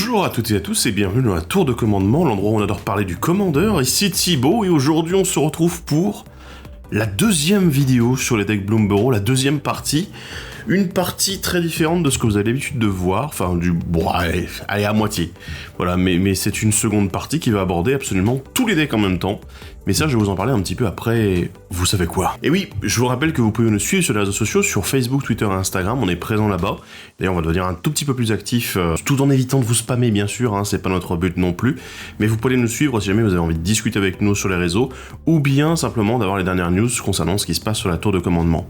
Bonjour à toutes et à tous et bienvenue dans la tour de commandement, l'endroit où on adore parler du commandeur. Ici Thibaut et aujourd'hui on se retrouve pour la deuxième vidéo sur les decks Bloomburrow, la deuxième partie. Une partie très différente de ce que vous avez l'habitude de voir, enfin bon, allez, à moitié. Voilà, mais c'est une seconde partie qui va aborder absolument tous les decks en même temps. Mais ça, je vais vous en parler un petit peu après, vous savez quoi. Et oui, je vous rappelle que vous pouvez nous suivre sur les réseaux sociaux, sur Facebook, Twitter et Instagram, on est présent là-bas. D'ailleurs, on va devenir un tout petit peu plus actif, tout en évitant de vous spammer, bien sûr, hein, c'est pas notre but non plus. Mais vous pouvez nous suivre si jamais vous avez envie de discuter avec nous sur les réseaux, ou bien simplement d'avoir les dernières news concernant ce qui se passe sur la tour de commandement.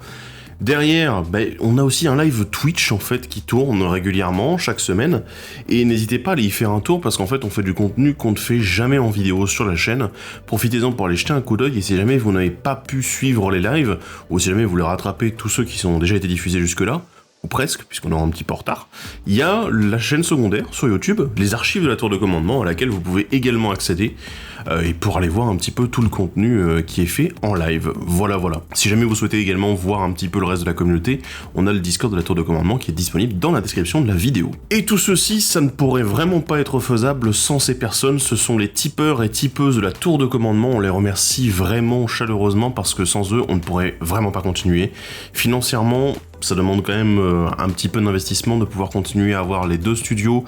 Derrière, on a aussi un live Twitch en fait qui tourne régulièrement chaque semaine et n'hésitez pas à aller y faire un tour parce qu'en fait on fait du contenu qu'on ne fait jamais en vidéo sur la chaîne. Profitez-en pour aller jeter un coup d'œil et si jamais vous n'avez pas pu suivre les lives ou si jamais vous voulez rattraper tous ceux qui ont déjà été diffusés jusque-là, ou presque, puisqu'on aura un petit peu en retard, il y a la chaîne secondaire sur YouTube, les archives de la tour de commandement, à laquelle vous pouvez également accéder, et pour aller voir un petit peu tout le contenu qui est fait en live. Voilà. Si jamais vous souhaitez également voir un petit peu le reste de la communauté, on a le Discord de la tour de commandement qui est disponible dans la description de la vidéo. Et tout ceci, ça ne pourrait vraiment pas être faisable sans ces personnes, ce sont les tipeurs et tipeuses de la tour de commandement, on les remercie vraiment chaleureusement parce que sans eux, on ne pourrait vraiment pas continuer. Financièrement, ça demande quand même un petit peu d'investissement de pouvoir continuer à avoir les deux studios,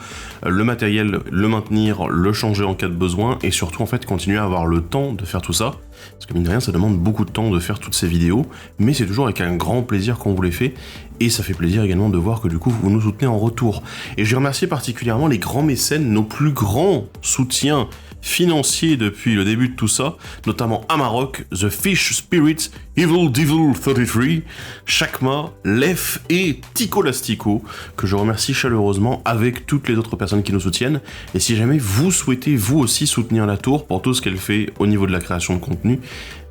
le matériel, le maintenir, le changer en cas de besoin, et surtout en fait continuer à avoir le temps de faire tout ça, parce que mine de rien ça demande beaucoup de temps de faire toutes ces vidéos, mais c'est toujours avec un grand plaisir qu'on vous les fait, et ça fait plaisir également de voir que du coup vous nous soutenez en retour. Et je vais remercier particulièrement les grands mécènes, nos plus grands soutiens financiers depuis le début de tout ça, notamment Amarok, The Fish Spirit, Evil Devil 33, Chakma, Lef et Tico Lastico, que je remercie chaleureusement avec toutes les autres personnes qui nous soutiennent. Et si jamais vous souhaitez vous aussi soutenir la tour pour tout ce qu'elle fait au niveau de la création de contenu,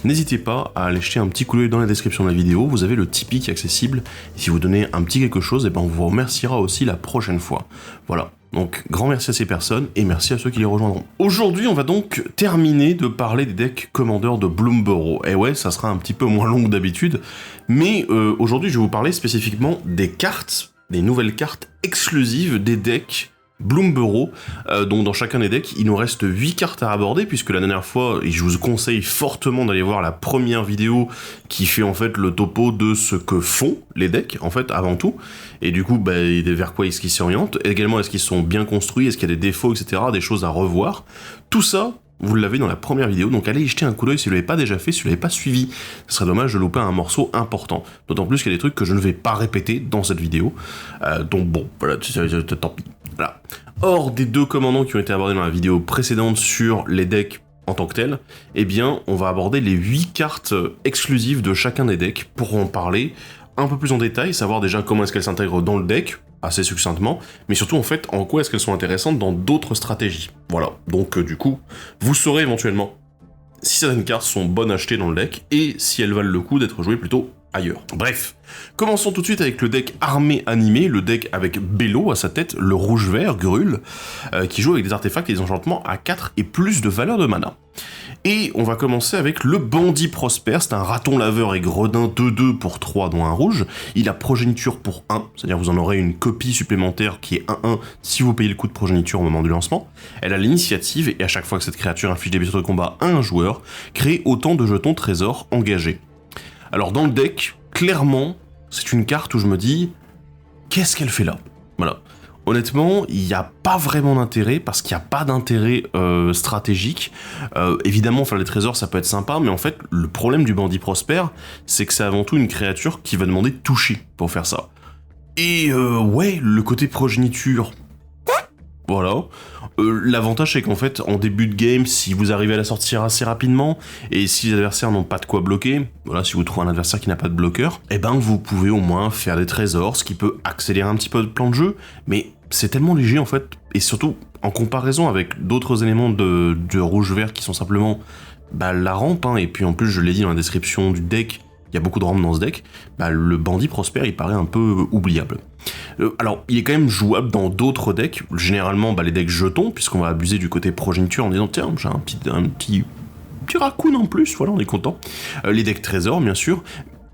n'hésitez pas à aller jeter un petit coup d'œil dans la description de la vidéo, vous avez le Tipeee qui est accessible, et si vous donnez un petit quelque chose, et on vous remerciera aussi la prochaine fois. Voilà. Donc, grand merci à ces personnes, et merci à ceux qui les rejoindront. Aujourd'hui, on va donc terminer de parler des decks commandeurs de Bloomburrow. Et ouais, ça sera un petit peu moins long que d'habitude, mais aujourd'hui, je vais vous parler spécifiquement des cartes, des nouvelles cartes exclusives des decks Bloomburrow, donc dans chacun des decks, il nous reste 8 cartes à aborder, puisque la dernière fois, et je vous conseille fortement d'aller voir la première vidéo qui fait en fait le topo de ce que font les decks, en fait, avant tout, et du coup, vers quoi est-ce qu'ils s'orientent, également est-ce qu'ils sont bien construits, est-ce qu'il y a des défauts, etc., des choses à revoir, tout ça, vous l'avez dans la première vidéo, donc allez y jeter un coup d'œil si vous l'avez pas déjà fait, si vous l'avez pas suivi, ce serait dommage de louper un morceau important, d'autant plus qu'il y a des trucs que je ne vais pas répéter dans cette vidéo, donc bon, voilà, tant pis. Voilà. Hors des deux commandants qui ont été abordés dans la vidéo précédente sur les decks en tant que tels, eh bien, on va aborder les 8 cartes exclusives de chacun des decks pour en parler un peu plus en détail, savoir déjà comment est-ce qu'elles s'intègrent dans le deck, assez succinctement, mais surtout en fait en quoi est-ce qu'elles sont intéressantes dans d'autres stratégies. Voilà, donc du coup, vous saurez éventuellement si certaines cartes sont bonnes à acheter dans le deck et si elles valent le coup d'être jouées plutôt ailleurs. Bref, commençons tout de suite avec le deck armé animé, le deck avec Bello à sa tête, le rouge-vert, Grul, qui joue avec des artefacts et des enchantements à 4 et plus de valeur de mana. Et on va commencer avec le Bandit Prosper, c'est un raton laveur et gredin 2-2 pour 3 dont un rouge, il a progéniture pour 1, c'est-à-dire vous en aurez une copie supplémentaire qui est 1-1 si vous payez le coût de progéniture au moment du lancement, elle a l'initiative et à chaque fois que cette créature inflige des blessures de combat à un joueur, crée autant de jetons trésors engagés. Alors dans le deck, clairement, c'est une carte où je me dis, qu'est-ce qu'elle fait là ? Voilà. Honnêtement, il n'y a pas vraiment d'intérêt, parce qu'il n'y a pas d'intérêt stratégique. Évidemment, faire les trésors, ça peut être sympa, mais en fait, le problème du Bandit Prosper, c'est que c'est avant tout une créature qui va demander de toucher pour faire ça. Et ouais, le côté progéniture... Voilà. L'avantage c'est qu'en fait, en début de game, si vous arrivez à la sortir assez rapidement, et si les adversaires n'ont pas de quoi bloquer, voilà, si vous trouvez un adversaire qui n'a pas de bloqueur, eh ben vous pouvez au moins faire des trésors, ce qui peut accélérer un petit peu le plan de jeu, mais c'est tellement léger en fait, et surtout en comparaison avec d'autres éléments de rouge-vert qui sont simplement la rampe, hein, et puis en plus je l'ai dit dans la description du deck, il y a beaucoup de rampes dans ce deck, le Bandit Prosper il paraît un peu oubliable. Alors, il est quand même jouable dans d'autres decks, généralement les decks jetons, puisqu'on va abuser du côté progéniture en disant tiens, j'ai un petit raccoon en plus, voilà, on est content. Les decks trésors, bien sûr.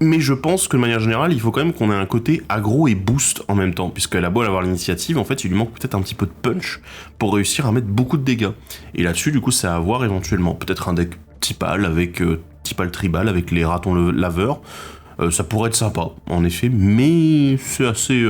Mais je pense que de manière générale, il faut quand même qu'on ait un côté aggro et boost en même temps, puisqu'elle a beau avoir l'initiative, en fait, il lui manque peut-être un petit peu de punch pour réussir à mettre beaucoup de dégâts. Et là-dessus, du coup, c'est à voir éventuellement. Peut-être un deck Typal avec Typal Tribal avec les ratons laveurs. Ça pourrait être sympa, en effet, mais c'est assez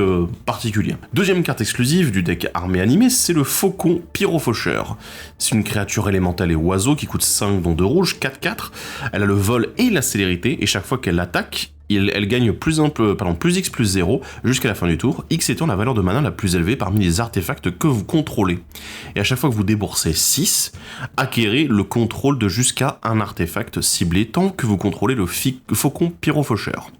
particulier. Deuxième carte exclusive du deck armée animé, c'est le Faucon Pyrofaucheur. C'est une créature élémentale et oiseau qui coûte 5 dont 2 rouges, 4-4. Elle a le vol et la célérité, et chaque fois qu'elle attaque, elle gagne plus X plus 0 jusqu'à la fin du tour, X étant la valeur de mana la plus élevée parmi les artefacts que vous contrôlez. Et à chaque fois que vous déboursez 6, acquérez le contrôle de jusqu'à un artefact ciblé tant que vous contrôlez le Faucon Pyrofaucheur.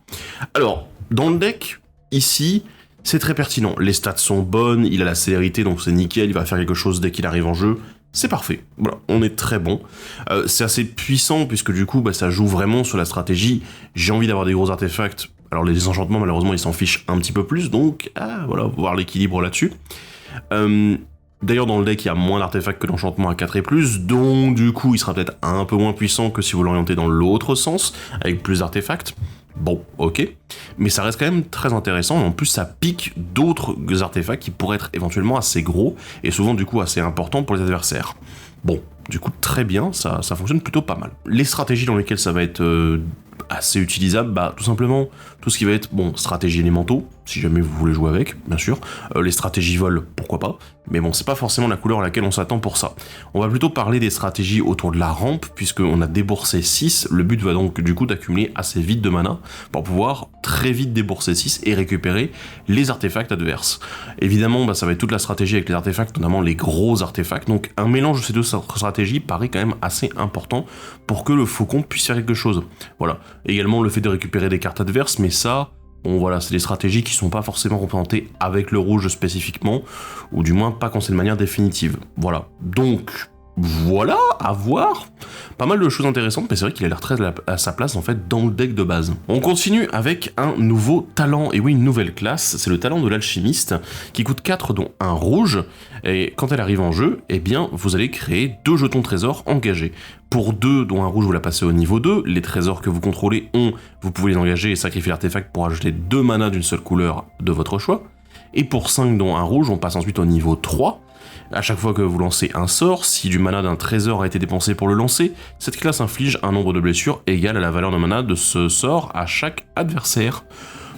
Alors, dans le deck, ici, c'est très pertinent. Les stats sont bonnes, il a la célérité donc c'est nickel, il va faire quelque chose dès qu'il arrive en jeu. C'est parfait, voilà, on est très bon. C'est assez puissant puisque du coup ça joue vraiment sur la stratégie. J'ai envie d'avoir des gros artefacts. Alors les désenchantements malheureusement ils s'en fichent un petit peu plus, donc voilà, voir l'équilibre là-dessus. D'ailleurs dans le deck il y a moins d'artefacts que l'enchantement à 4 et plus, donc du coup il sera peut-être un peu moins puissant que si vous l'orientez dans l'autre sens, avec plus d'artefacts. Bon, ok, mais ça reste quand même très intéressant, et en plus ça pique d'autres artefacts qui pourraient être éventuellement assez gros, et souvent du coup assez importants pour les adversaires. Bon, du coup très bien, ça fonctionne plutôt pas mal. Les stratégies dans lesquelles ça va être assez utilisable, tout simplement tout ce qui va être, stratégie élémentaux, si jamais vous voulez jouer avec, bien sûr, les stratégies vol, pourquoi pas, mais bon, c'est pas forcément la couleur à laquelle on s'attend pour ça. On va plutôt parler des stratégies autour de la rampe, puisqu'on a déboursé 6, le but va donc du coup d'accumuler assez vite de mana, pour pouvoir très vite débourser 6 et récupérer les artefacts adverses. Évidemment, ça va être toute la stratégie avec les artefacts, notamment les gros artefacts, donc un mélange de ces deux stratégies paraît quand même assez important pour que le faucon puisse faire quelque chose. Voilà. Également le fait de récupérer des cartes adverses, mais ça, bon voilà, c'est des stratégies qui sont pas forcément représentées avec le rouge spécifiquement, ou du moins pas quand c'est de manière définitive. Voilà. Donc, voilà, à voir. Pas mal de choses intéressantes, mais c'est vrai qu'il a l'air très à sa place en fait dans le deck de base. On continue avec un nouveau talent, et oui, une nouvelle classe, c'est le talent de l'alchimiste, qui coûte 4 dont un rouge, et quand elle arrive en jeu, eh bien, vous allez créer 2 jetons trésors engagés. Pour 2 dont un rouge, vous la passez au niveau 2, les trésors que vous contrôlez vous pouvez les engager et sacrifier l'artefact pour ajouter 2 manas d'une seule couleur de votre choix, et pour 5 dont un rouge, on passe ensuite au niveau 3, à chaque fois que vous lancez un sort, si du mana d'un trésor a été dépensé pour le lancer, cette classe inflige un nombre de blessures égal à la valeur de mana de ce sort à chaque adversaire.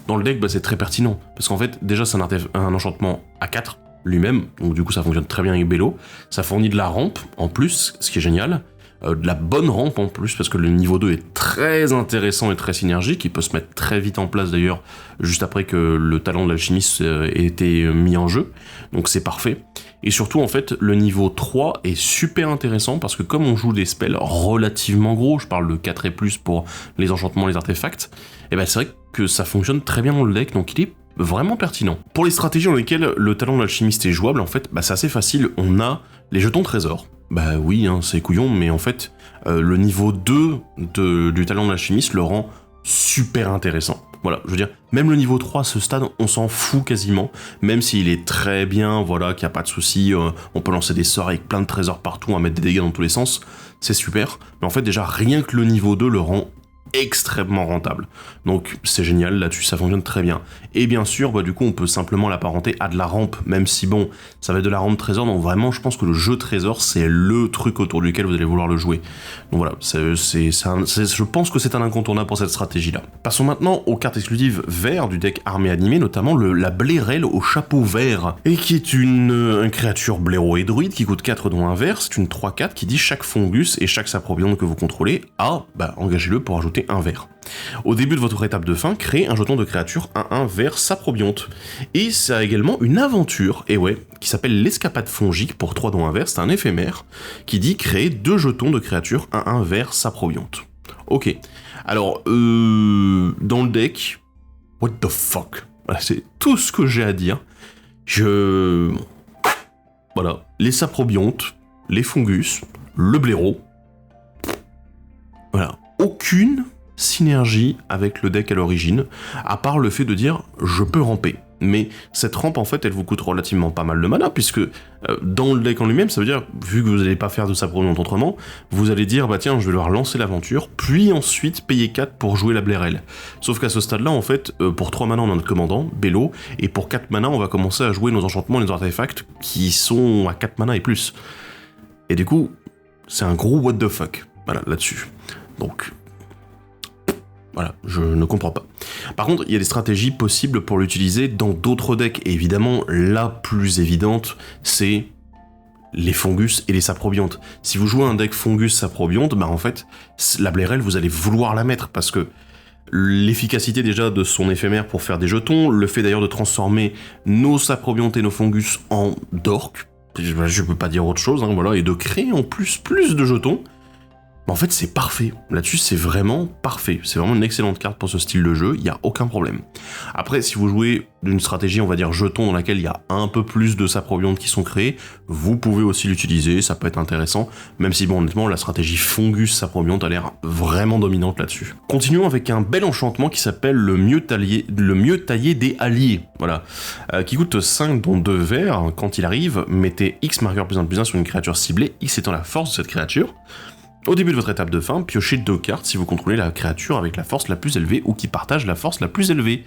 Dans le deck, c'est très pertinent, parce qu'en fait, déjà c'est un enchantement à 4 lui-même, donc du coup ça fonctionne très bien avec Bello, ça fournit de la rampe en plus, ce qui est génial, de la bonne rampe en plus, parce que le niveau 2 est très intéressant et très synergique, il peut se mettre très vite en place d'ailleurs, juste après que le talent de l'alchimiste ait été mis en jeu, donc c'est parfait. Et surtout, en fait, le niveau 3 est super intéressant parce que comme on joue des spells relativement gros, je parle de 4 et plus pour les enchantements, les artefacts, et c'est vrai que ça fonctionne très bien dans le deck, donc il est vraiment pertinent. Pour les stratégies dans lesquelles le talent de l'alchimiste est jouable, en fait, c'est assez facile, on a les jetons trésors. Oui, c'est couillon, mais en fait, le niveau 2 du talent de l'alchimiste le rend super intéressant. Voilà, je veux dire, même le niveau 3 à ce stade, on s'en fout quasiment, même s'il est très bien, voilà, qu'il n'y a pas de souci, on peut lancer des sorts avec plein de trésors partout, à mettre des dégâts dans tous les sens, c'est super, mais en fait déjà rien que le niveau 2 le rend extrêmement rentable. Donc c'est génial, là-dessus ça fonctionne très bien. Et bien sûr, du coup on peut simplement l'apparenter à de la rampe, même si ça va être de la rampe trésor, donc vraiment je pense que le jeu trésor c'est le truc autour duquel vous allez vouloir le jouer. Donc voilà, je pense que c'est un incontournable pour cette stratégie-là. Passons maintenant aux cartes exclusives vert du deck armée animée, notamment la Blairelle au chapeau vert, et qui est une créature blaireau et druide qui coûte 4 dont un vert, c'est une 3-4 qui dit chaque fungus et chaque saprobion que vous contrôlez engagez-le pour ajouter un vert. Au début de votre étape de fin, créez un jeton de créature 1-1 vert saprobionte. Et ça a également une aventure, qui s'appelle l'escapade fongique pour 3 dont un vert, c'est un éphémère, qui dit créer 2 jetons de créature 1-1 vert saprobionte. Ok. Alors, dans le deck, what the fuck? Voilà, c'est tout ce que j'ai à dire. Voilà, les saprobiontes, les fungus, le blaireau. Voilà. Aucune synergie avec le deck à l'origine, à part le fait de dire je peux ramper. mais cette rampe en fait elle vous coûte relativement pas mal de mana, puisque dans le deck en lui-même, ça veut dire, vu que vous n'allez pas faire de Saprobiante autrement, vous allez dire bah tiens je vais leur lancer l'aventure, puis ensuite payer 4 pour jouer la Blairelle. Sauf qu'à ce stade-là en fait, pour 3 mana on a notre commandant, Bello, et pour 4 mana on va commencer à jouer nos enchantements et nos artefacts qui sont à 4 mana et plus. Et du coup, c'est un gros what the fuck, voilà, là-dessus. Donc, voilà, je ne comprends pas. Par contre, il y a des stratégies possibles pour l'utiliser dans d'autres decks, et évidemment, la plus évidente, c'est les Fongus et les Saprobiantes. Si vous jouez un deck Fongus Saprobiante, bah en fait, la Blairelle, vous allez vouloir la mettre, parce que l'efficacité déjà de son éphémère pour faire des jetons, le fait d'ailleurs de transformer nos Saprobiantes et nos Fongus en Dork, je peux pas dire autre chose, hein, voilà, et de créer en plus de jetons, en fait c'est parfait, là-dessus c'est vraiment parfait, c'est vraiment une excellente carte pour ce style de jeu, il n'y a aucun problème. Après si vous jouez d'une stratégie on va dire jeton dans laquelle il y a un peu plus de Saprobiontes qui sont créés, vous pouvez aussi l'utiliser, ça peut être intéressant, même si bon honnêtement la stratégie Fongus Saprobionte a l'air vraiment dominante là-dessus. Continuons avec un bel enchantement qui s'appelle le mieux taillé des alliés, voilà, qui coûte 5 dont 2 verts, quand il arrive, mettez X marqueur +1/+1 sur une créature ciblée, X étant la force de cette créature. Au début de votre étape de fin, piochez 2 cartes si vous contrôlez la créature avec la force la plus élevée ou qui partage la force la plus élevée.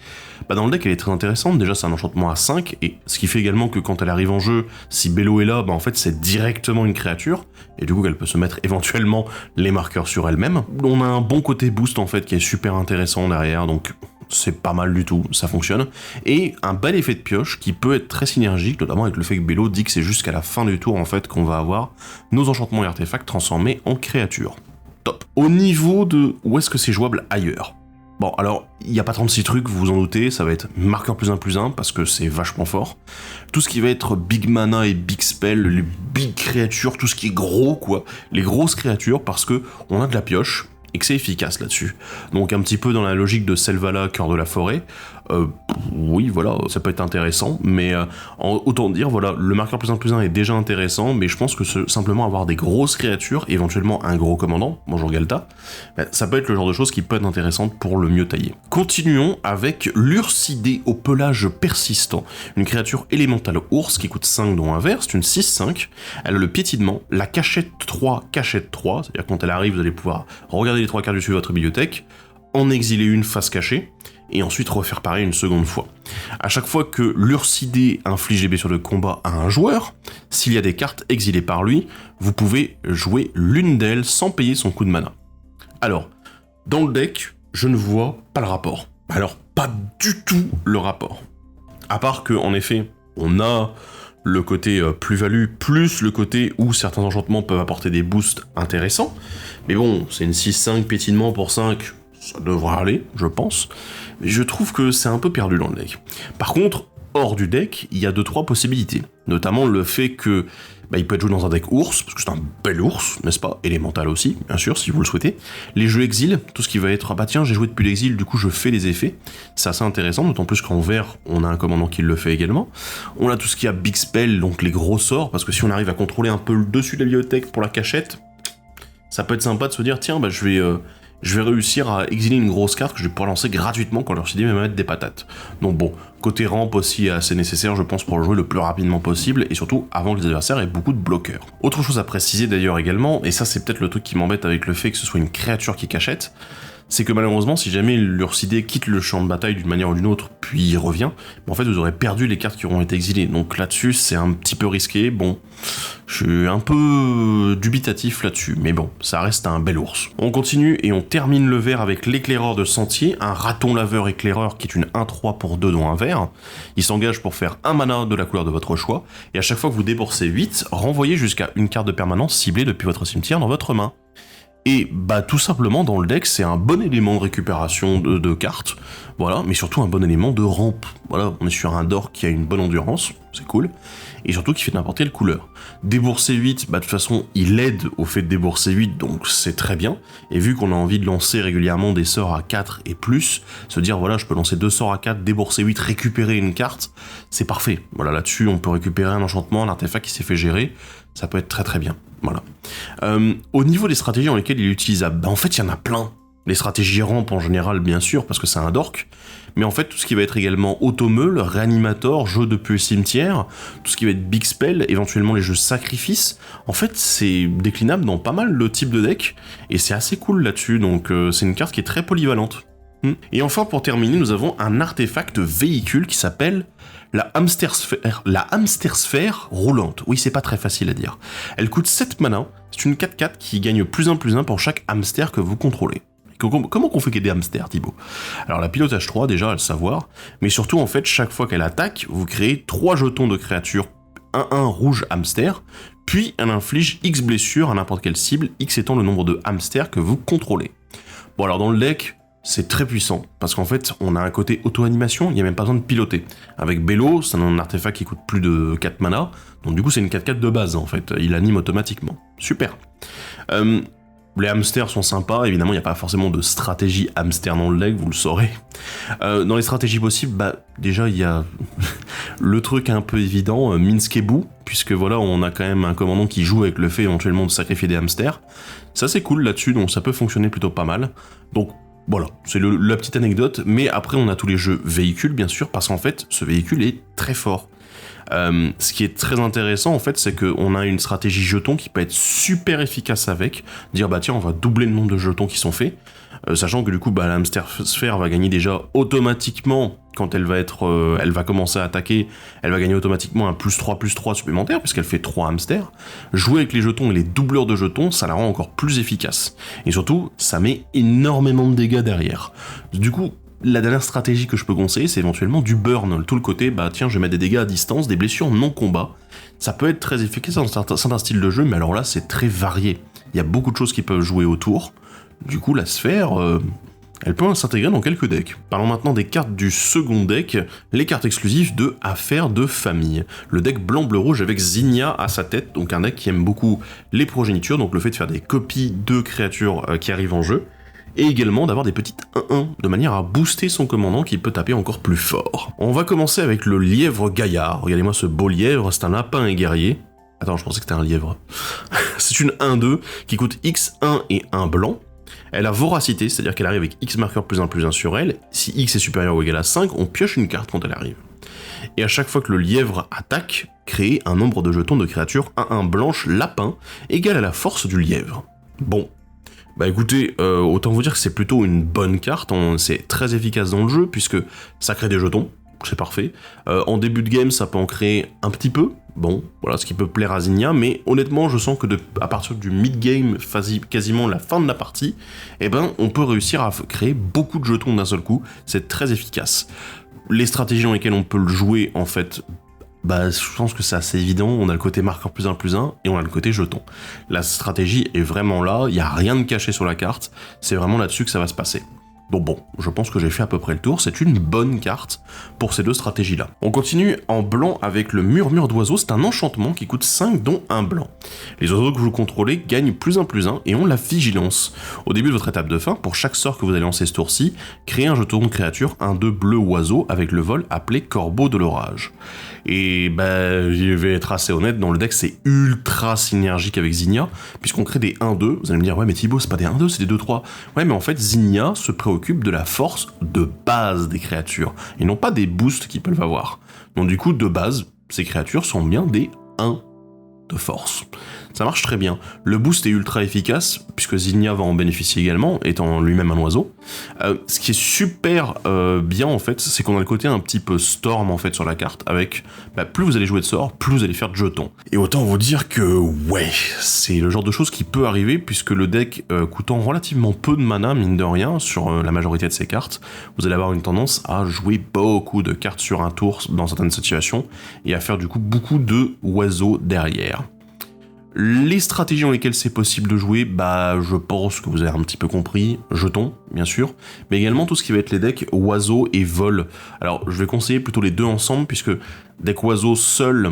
Bah dans le deck elle est très intéressante, déjà c'est un enchantement à 5, et ce qui fait également que quand elle arrive en jeu, si Bello est là, bah en fait c'est directement une créature, et du coup elle peut se mettre éventuellement les marqueurs sur elle-même. On a un bon côté boost en fait qui est super intéressant derrière, donc c'est pas mal du tout, ça fonctionne. Et un bel effet de pioche qui peut être très synergique, notamment avec le fait que Bello dit que c'est jusqu'à la fin du tour en fait qu'on va avoir nos enchantements et artefacts transformés en créatures. Top. Au niveau de où est-ce que c'est jouable ailleurs? Bon, alors, il n'y a pas 36 trucs, vous vous en doutez, ça va être marqueur +1/+1, parce que c'est vachement fort. Tout ce qui va être big mana et big spell, les big créatures, tout ce qui est gros, quoi. Les grosses créatures, parce que on a de la pioche, et que c'est efficace là-dessus. Donc un petit peu dans la logique de Selvala, cœur de la forêt, oui, voilà, ça peut être intéressant, mais autant dire, voilà, le marqueur +1/+1 est déjà intéressant, mais je pense que simplement avoir des grosses créatures, éventuellement un gros commandant, bonjour Galta, ça peut être le genre de choses qui peut être intéressante pour le mieux tailler. Continuons avec l'Ursidé au pelage persistant, une créature élémentale ours qui coûte 5 dont un vert, c'est une 6/5, elle a le piétinement, la cachette 3, c'est-à-dire quand elle arrive, vous allez pouvoir regarder les 3 cartes dessus de votre bibliothèque, en exiler une face cachée, et ensuite refaire pareil une seconde fois. À chaque fois que l'Ursidé inflige des blessures de combat à un joueur, s'il y a des cartes exilées par lui, vous pouvez jouer l'une d'elles sans payer son coût de mana. Alors, dans le deck, je ne vois pas le rapport. Alors, pas du tout le rapport. À part que, en effet, on a le côté plus-value, plus le côté où certains enchantements peuvent apporter des boosts intéressants, mais bon, c'est une 6/5 pétinement pour 5, ça devrait aller, je pense, mais je trouve que c'est un peu perdu dans le deck. Par contre, hors du deck, il y a 2-3 possibilités, notamment le fait que il peut être joué dans un deck ours, parce que c'est un bel ours, n'est-ce pas, élémental aussi, bien sûr, si vous le souhaitez. Les jeux exil, tout ce qui va être, ah bah tiens, j'ai joué depuis l'exil, du coup je fais les effets, c'est assez intéressant, d'autant plus qu'en vert, on a un commandant qui le fait également. On a tout ce qui a big spell, donc les gros sorts, parce que si on arrive à contrôler un peu le dessus de la bibliothèque pour la cachette, ça peut être sympa de se dire, tiens, je vais réussir à exiler une grosse carte que je vais pouvoir lancer gratuitement quand l'Ursidé va mettre des patates. Donc bon, côté ramp aussi assez nécessaire, je pense, pour le jouer le plus rapidement possible, et surtout avant que les adversaires aient beaucoup de bloqueurs. Autre chose à préciser d'ailleurs également, et ça c'est peut-être le truc qui m'embête avec le fait que ce soit une créature qui cachette, c'est que malheureusement, si jamais l'Ursidé quitte le champ de bataille d'une manière ou d'une autre, puis il revient, en fait vous aurez perdu les cartes qui auront été exilées. Donc là-dessus, c'est un petit peu risqué. Bon, je suis un peu dubitatif là-dessus, mais bon, ça reste un bel ours. On continue et on termine le vert avec l'éclaireur de sentier, un raton laveur éclaireur qui est une 1/3 pour 2 dont un vert. Il s'engage pour faire un mana de la couleur de votre choix, et à chaque fois que vous déboursez 8, renvoyez jusqu'à une carte de permanence ciblée depuis votre cimetière dans votre main. Et bah tout simplement dans le deck c'est un bon élément de récupération de cartes, voilà, mais surtout un bon élément de rampe. Voilà, on est sur un Dork qui a une bonne endurance, c'est cool, et surtout qui fait n'importe quelle couleur. Débourser 8, bah de toute façon il aide au fait de débourser 8, donc c'est très bien, et vu qu'on a envie de lancer régulièrement des sorts à 4 et plus, se dire voilà je peux lancer 2 sorts à 4, débourser 8, récupérer une carte, c'est parfait. Voilà, là-dessus on peut récupérer un enchantement, un artefact qui s'est fait gérer, ça peut être très très bien. Voilà. Au niveau des stratégies dans lesquelles il est utilisable, bah en fait il y en a plein. Les stratégies ramp en général, bien sûr, parce que c'est un dork. Mais en fait, tout ce qui va être également automeule, réanimator, jeu depuis le cimetière, tout ce qui va être big spell, éventuellement les jeux sacrifice, en fait, c'est déclinable dans pas mal de types de decks, et c'est assez cool là-dessus, donc c'est une carte qui est très polyvalente. Et enfin, pour terminer, nous avons un artefact véhicule qui s'appelle la hamster sphère roulante. Oui, c'est pas très facile à dire. Elle coûte 7 mana, c'est une 4/4 qui gagne +1/+1 pour chaque hamster que vous contrôlez. Comment qu'on fait qu'il y ait des hamsters, Thibaut? Alors la pilotage 3, déjà, à le savoir, mais surtout, en fait, chaque fois qu'elle attaque, vous créez 3 jetons de créature 1/1 rouge hamster, puis elle inflige X blessures à n'importe quelle cible, X étant le nombre de hamsters que vous contrôlez. Bon, alors dans le deck, c'est très puissant, parce qu'en fait, on a un côté auto-animation, il n'y a même pas besoin de piloter. Avec Bello, c'est un artefact qui coûte plus de 4 mana, donc du coup c'est une 4/4 de base en fait, il anime automatiquement. Super. Les hamsters sont sympas, évidemment il n'y a pas forcément de stratégie hamster dans le deck, vous le saurez. Dans les stratégies possibles, déjà il y a le truc un peu évident, Minskebu, puisque voilà, on a quand même un commandant qui joue avec le fait éventuellement de sacrifier des hamsters. Ça c'est cool là-dessus, donc ça peut fonctionner plutôt pas mal. Donc voilà, c'est la petite anecdote, mais après on a tous les jeux véhicules bien sûr, parce qu'en fait ce véhicule est très fort. Ce qui est très intéressant en fait, c'est qu'on a une stratégie jeton qui peut être super efficace avec, dire bah tiens on va doubler le nombre de jetons qui sont faits, sachant que du coup la hamster sphère va gagner déjà automatiquement quand elle va commencer à attaquer, elle va gagner automatiquement un +3/+3 supplémentaire puisqu'elle fait 3 hamsters. Jouer avec les jetons et les doubleurs de jetons, ça la rend encore plus efficace. Et surtout, ça met énormément de dégâts derrière. Du coup, la dernière stratégie que je peux conseiller, c'est éventuellement du burn. Tout le côté, tiens, je vais mettre des dégâts à distance, des blessures non combat. Ça peut être très efficace dans certains styles de jeu, mais alors là, c'est très varié. Il y a beaucoup de choses qui peuvent jouer autour. Du coup, la sphère, elle peut s'intégrer dans quelques decks. Parlons maintenant des cartes du second deck, les cartes exclusives de Affaires de famille. Le deck blanc-bleu-rouge avec Zinnia à sa tête, donc un deck qui aime beaucoup les progénitures, donc le fait de faire des copies de créatures qui arrivent en jeu, et également d'avoir des petites 1/1, de manière à booster son commandant qui peut taper encore plus fort. On va commencer avec le lièvre gaillard. Regardez-moi ce beau lièvre, c'est un lapin et guerrier. Attends, je pensais que c'était un lièvre. C'est une 1/2 qui coûte X1 et 1 blanc. Elle a voracité, c'est-à-dire qu'elle arrive avec X marqueur +1/+1 sur elle. Si X est supérieur ou égal à 5, on pioche une carte quand elle arrive. Et à chaque fois que le lièvre attaque, créez un nombre de jetons de créatures 1/1 blanche lapin égal à la force du lièvre. Bon. Écoutez, autant vous dire que c'est plutôt une bonne carte, c'est très efficace dans le jeu, puisque ça crée des jetons, c'est parfait. En début de game, ça peut en créer un petit peu, bon, voilà, ce qui peut plaire à Zinnia, mais honnêtement, je sens que à partir du mid-game, quasiment la fin de la partie, on peut réussir à créer beaucoup de jetons d'un seul coup, c'est très efficace. Les stratégies dans lesquelles on peut le jouer, en fait, je pense que c'est assez évident, on a le côté marqueur +1/+1 et on a le côté jeton. La stratégie est vraiment là, il n'y a rien de caché sur la carte, c'est vraiment là-dessus que ça va se passer. Donc bon, je pense que j'ai fait à peu près le tour, c'est une bonne carte pour ces deux stratégies-là. On continue en blanc avec le murmure d'oiseau, c'est un enchantement qui coûte 5 dont un blanc. Les oiseaux que vous contrôlez gagnent +1/+1 et ont la vigilance. Au début de votre étape de fin, pour chaque sort que vous allez lancer ce tour-ci, créez un jeton de créature 1/2 bleu oiseau avec le vol appelé corbeau de l'orage. Et je vais être assez honnête, dans le deck c'est ultra synergique avec Zinnia, puisqu'on crée des 1/2, vous allez me dire ouais mais Thibaut c'est pas des 1/2, c'est des 2/3. Ouais mais en fait Zinnia se préoccupe de la force de base des créatures, et non pas des boosts qu'ils peuvent avoir. Donc du coup de base, ces créatures sont bien des 1 de force. Ça marche très bien. Le boost est ultra efficace, puisque Zinnia va en bénéficier également, étant lui-même un oiseau. Ce qui est super bien, en fait, c'est qu'on a le côté un petit peu storm, en fait, sur la carte, avec plus vous allez jouer de sorts, plus vous allez faire de jetons. Et autant vous dire que, ouais, c'est le genre de chose qui peut arriver, puisque le deck coûtant relativement peu de mana, mine de rien, sur la majorité de ces cartes, vous allez avoir une tendance à jouer beaucoup de cartes sur un tour, dans certaines situations, et à faire du coup beaucoup de oiseaux derrière. Les stratégies dans lesquelles c'est possible de jouer, je pense que vous avez un petit peu compris, jetons, bien sûr, mais également tout ce qui va être les decks oiseaux et vol. Alors, je vais conseiller plutôt les deux ensemble, puisque deck oiseaux seul,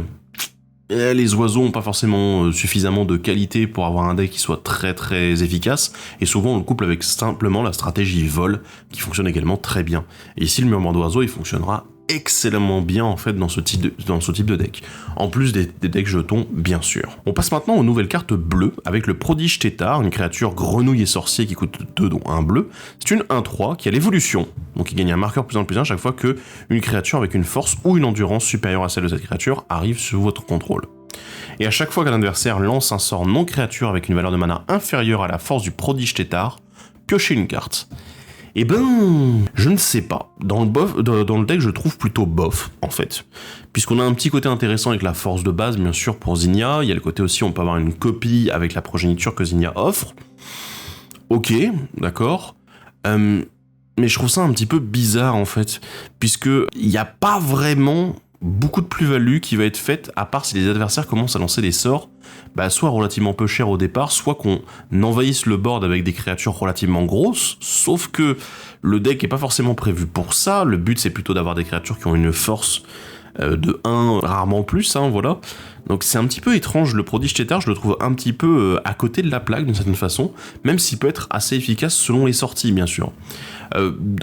les oiseaux n'ont pas forcément suffisamment de qualité pour avoir un deck qui soit très très efficace, et souvent on le couple avec simplement la stratégie vol, qui fonctionne également très bien. Et ici, le murmure d'oiseau, il fonctionnera excellemment bien en fait dans ce type de deck. En plus des decks jetons, bien sûr. On passe maintenant aux nouvelles cartes bleues, avec le Prodige Tétard, une créature grenouille et sorcier qui coûte 2 dont 1 bleu. C'est une 1-3 qui a l'évolution, donc il gagne un marqueur +1/+1 chaque fois que une créature avec une force ou une endurance supérieure à celle de cette créature arrive sous votre contrôle. Et à chaque fois qu'un adversaire lance un sort non-créature avec une valeur de mana inférieure à la force du Prodige Tétard, piochez une carte. Eh ben, je ne sais pas. Dans le deck, je trouve plutôt bof, en fait. Puisqu'on a un petit côté intéressant avec la force de base, bien sûr, pour Zinnia. Il y a le côté aussi, on peut avoir une copie avec la progéniture que Zinnia offre. Ok, d'accord. Mais je trouve ça un petit peu bizarre, en fait. Puisqu'il n'y a pas vraiment beaucoup de plus-value qui va être faite, à part si les adversaires commencent à lancer des sorts, soit relativement peu chers au départ, soit qu'on envahisse le board avec des créatures relativement grosses, sauf que le deck est pas forcément prévu pour ça, le but c'est plutôt d'avoir des créatures qui ont une force de 1, rarement plus, voilà. Donc c'est un petit peu étrange, le Prodige Tétard, je le trouve un petit peu à côté de la plaque d'une certaine façon, même s'il peut être assez efficace selon les sorties, bien sûr.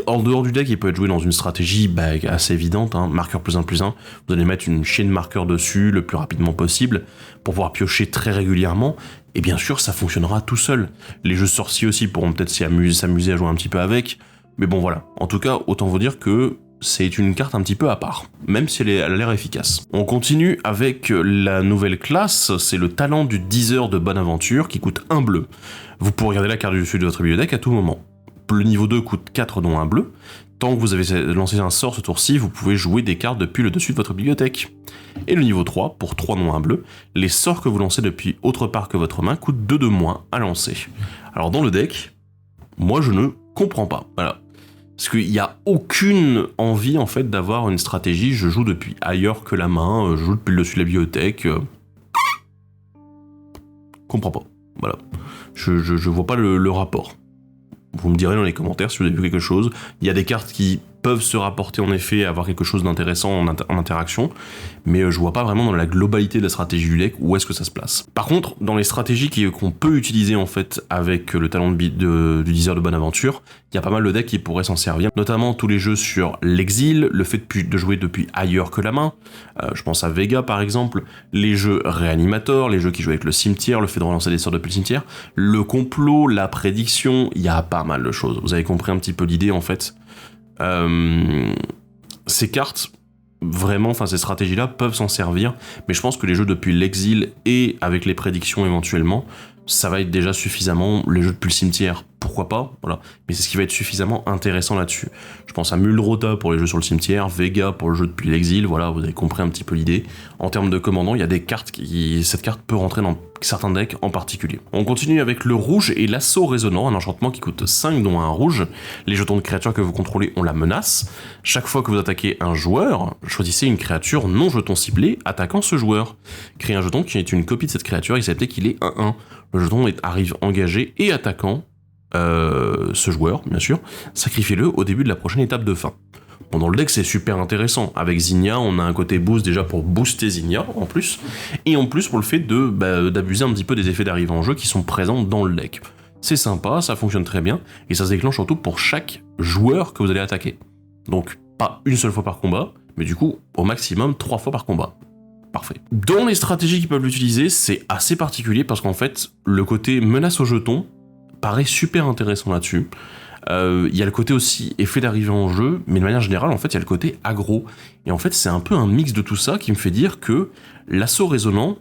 En dehors du deck, il peut être joué dans une stratégie assez évidente, marqueur +1/+1, vous allez mettre une chaîne de marqueurs dessus le plus rapidement possible, pour pouvoir piocher très régulièrement, et bien sûr ça fonctionnera tout seul. Les jeux sorciers aussi pourront peut-être s'amuser à jouer un petit peu avec, mais bon voilà, en tout cas autant vous dire que c'est une carte un petit peu à part, même si elle a l'air efficace. On continue avec la nouvelle classe, c'est le talent du Deezer de Bonaventure qui coûte 1 bleu. Vous pouvez regarder la carte du dessus de votre bibliothèque à tout moment. Le niveau 2 coûte 4 dont 1 bleu. Tant que vous avez lancé un sort ce tour-ci, vous pouvez jouer des cartes depuis le dessus de votre bibliothèque. Et le niveau 3, pour 3 dont 1 bleu, les sorts que vous lancez depuis autre part que votre main coûtent 2 de moins à lancer. Alors dans le deck, moi je ne comprends pas, voilà. Parce qu'il n'y a aucune envie en fait d'avoir une stratégie, je joue depuis ailleurs que la main, je joue depuis le dessus de la bibliothèque. Comprends pas, voilà. Je vois pas le rapport. Vous me direz dans les commentaires si vous avez vu quelque chose. Il y a des cartes qui peuvent se rapporter en effet à avoir quelque chose d'intéressant en interaction, mais je vois pas vraiment dans la globalité de la stratégie du deck où est-ce que ça se place. Par contre, dans les stratégies qu'on peut utiliser en fait avec le talent du Deezer de Bonaventure, il y a pas mal de decks qui pourraient s'en servir, notamment tous les jeux sur l'exil, le fait de jouer depuis ailleurs que la main, je pense à Vega par exemple, les jeux Réanimator, les jeux qui jouent avec le cimetière, le fait de relancer des sorts depuis le cimetière, le complot, la prédiction, il y a pas mal de choses. Vous avez compris un petit peu l'idée en fait. Ces cartes, vraiment, ces stratégies-là peuvent s'en servir, mais je pense que les jeux depuis l'exil et avec les prédictions éventuellement, ça va être déjà suffisamment, les jeux depuis le cimetière, pourquoi pas, voilà, mais c'est ce qui va être suffisamment intéressant là-dessus. Je pense à Muldrota pour les jeux sur le cimetière, Vega pour le jeu depuis l'exil, voilà, vous avez compris un petit peu l'idée. En termes de commandant, il y a des cartes cette carte peut rentrer dans certains decks en particulier. On continue avec le rouge et l'assaut résonnant, un enchantement qui coûte 5 dont un rouge. Les jetons de créatures que vous contrôlez ont la menace. Chaque fois que vous attaquez un joueur, choisissez une créature non jeton ciblée attaquant ce joueur. Créez un jeton qui est une copie de cette créature, excepté qu'il est 1-1. Le jeton arrive engagé et attaquant ce joueur, bien sûr. Sacrifiez-le au début de la prochaine étape de fin. Bon, dans le deck, c'est super intéressant. Avec Zinnia, on a un côté boost déjà pour booster Zinnia, en plus. Et en plus, pour le fait d'abuser un petit peu des effets d'arrivée en jeu qui sont présents dans le deck. C'est sympa, ça fonctionne très bien, et ça se déclenche surtout pour chaque joueur que vous allez attaquer. Donc, pas une seule fois par combat, mais du coup, au maximum 3 fois par combat. Parfait. Dans les stratégies qui peuvent l'utiliser, c'est assez particulier, parce qu'en fait, le côté menace au jeton paraît super intéressant là-dessus. Il y a le côté aussi effet d'arrivée en jeu, mais de manière générale, en fait, il y a le côté aggro. Et en fait, c'est un peu un mix de tout ça qui me fait dire que l'assaut résonnant,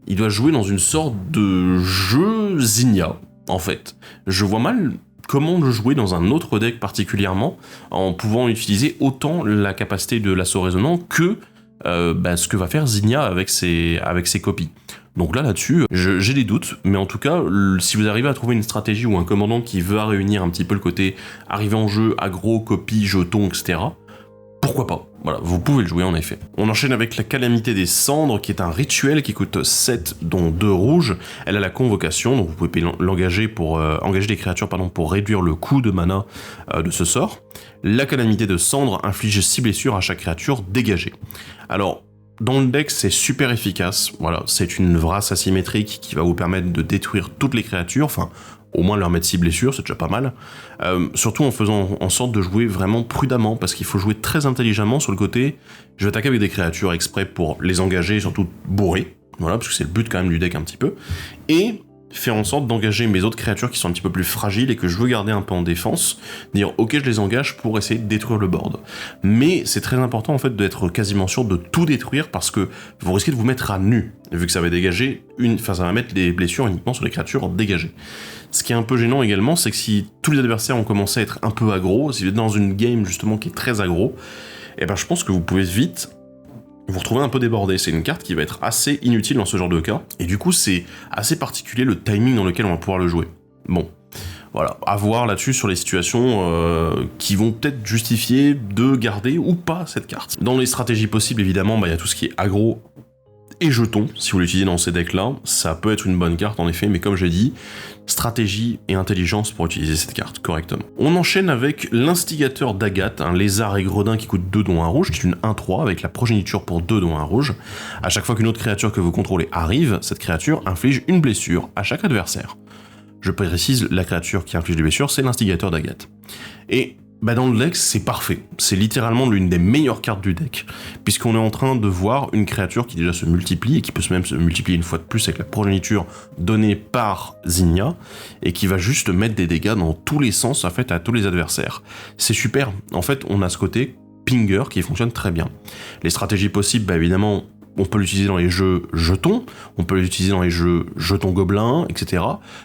il doit jouer dans une sorte de jeu Zinnia, en fait. Je vois mal comment le jouer dans un autre deck particulièrement, en pouvant utiliser autant la capacité de l'assaut résonnant que ce que va faire Zinnia avec ses copies. Donc là-dessus, j'ai des doutes, mais en tout cas, si vous arrivez à trouver une stratégie ou un commandant qui veut réunir un petit peu le côté arrivée en jeu, aggro, copie, jeton, etc., pourquoi pas? Voilà, vous pouvez le jouer en effet. On enchaîne avec la Calamité des Cendres, qui est un rituel qui coûte 7, dont 2 rouges. Elle a la convocation, donc vous pouvez l'engager pour engager des créatures pour réduire le coût de mana de ce sort. La Calamité de Cendres inflige 6 blessures à chaque créature dégagée. Alors, dans le deck, c'est super efficace. Voilà, c'est une vrasse asymétrique qui va vous permettre de détruire toutes les créatures, enfin, au moins leur mettre 6 blessures, c'est déjà pas mal. Surtout en faisant en sorte de jouer vraiment prudemment, parce qu'il faut jouer très intelligemment sur le côté, je vais attaquer avec des créatures exprès pour les engager et surtout bourrer, voilà, parce que c'est le but quand même du deck un petit peu, et faire en sorte d'engager mes autres créatures qui sont un petit peu plus fragiles et que je veux garder un peu en défense, dire ok je les engage pour essayer de détruire le board. Mais c'est très important en fait d'être quasiment sûr de tout détruire parce que vous risquez de vous mettre à nu, vu que ça va dégager ça va mettre les blessures uniquement sur les créatures dégagées. Ce qui est un peu gênant également, c'est que si tous les adversaires ont commencé à être un peu aggro, si vous êtes dans une game justement qui est très aggro, et ben je pense que vous pouvez vite vous retrouvez un peu débordé. C'est une carte qui va être assez inutile dans ce genre de cas, et du coup c'est assez particulier le timing dans lequel on va pouvoir le jouer. Bon, voilà, à voir là-dessus sur les situations qui vont peut-être justifier de garder ou pas cette carte. Dans les stratégies possibles, évidemment, il y a tout ce qui est aggro et jetons, si vous l'utilisez dans ces decks-là, ça peut être une bonne carte en effet, mais comme j'ai dit, stratégie et intelligence pour utiliser cette carte correctement. On enchaîne avec l'instigateur d'Agathe, un lézard et gredin qui coûte 2 dont 1 rouge, qui est une 1-3 avec la progéniture pour 2 dont 1 rouge. À chaque fois qu'une autre créature que vous contrôlez arrive, cette créature inflige une blessure à chaque adversaire. Je précise, la créature qui inflige des blessures, c'est l'instigateur d'Agathe. Et dans le deck, c'est parfait. C'est littéralement l'une des meilleures cartes du deck, puisqu'on est en train de voir une créature qui déjà se multiplie, et qui peut même se multiplier une fois de plus avec la progéniture donnée par Zinnia, et qui va juste mettre des dégâts dans tous les sens, en fait, à tous les adversaires. C'est super. En fait, on a ce côté pinger qui fonctionne très bien. Les stratégies possibles, évidemment, on peut l'utiliser dans les jeux jetons, on peut l'utiliser dans les jeux jetons gobelins, etc.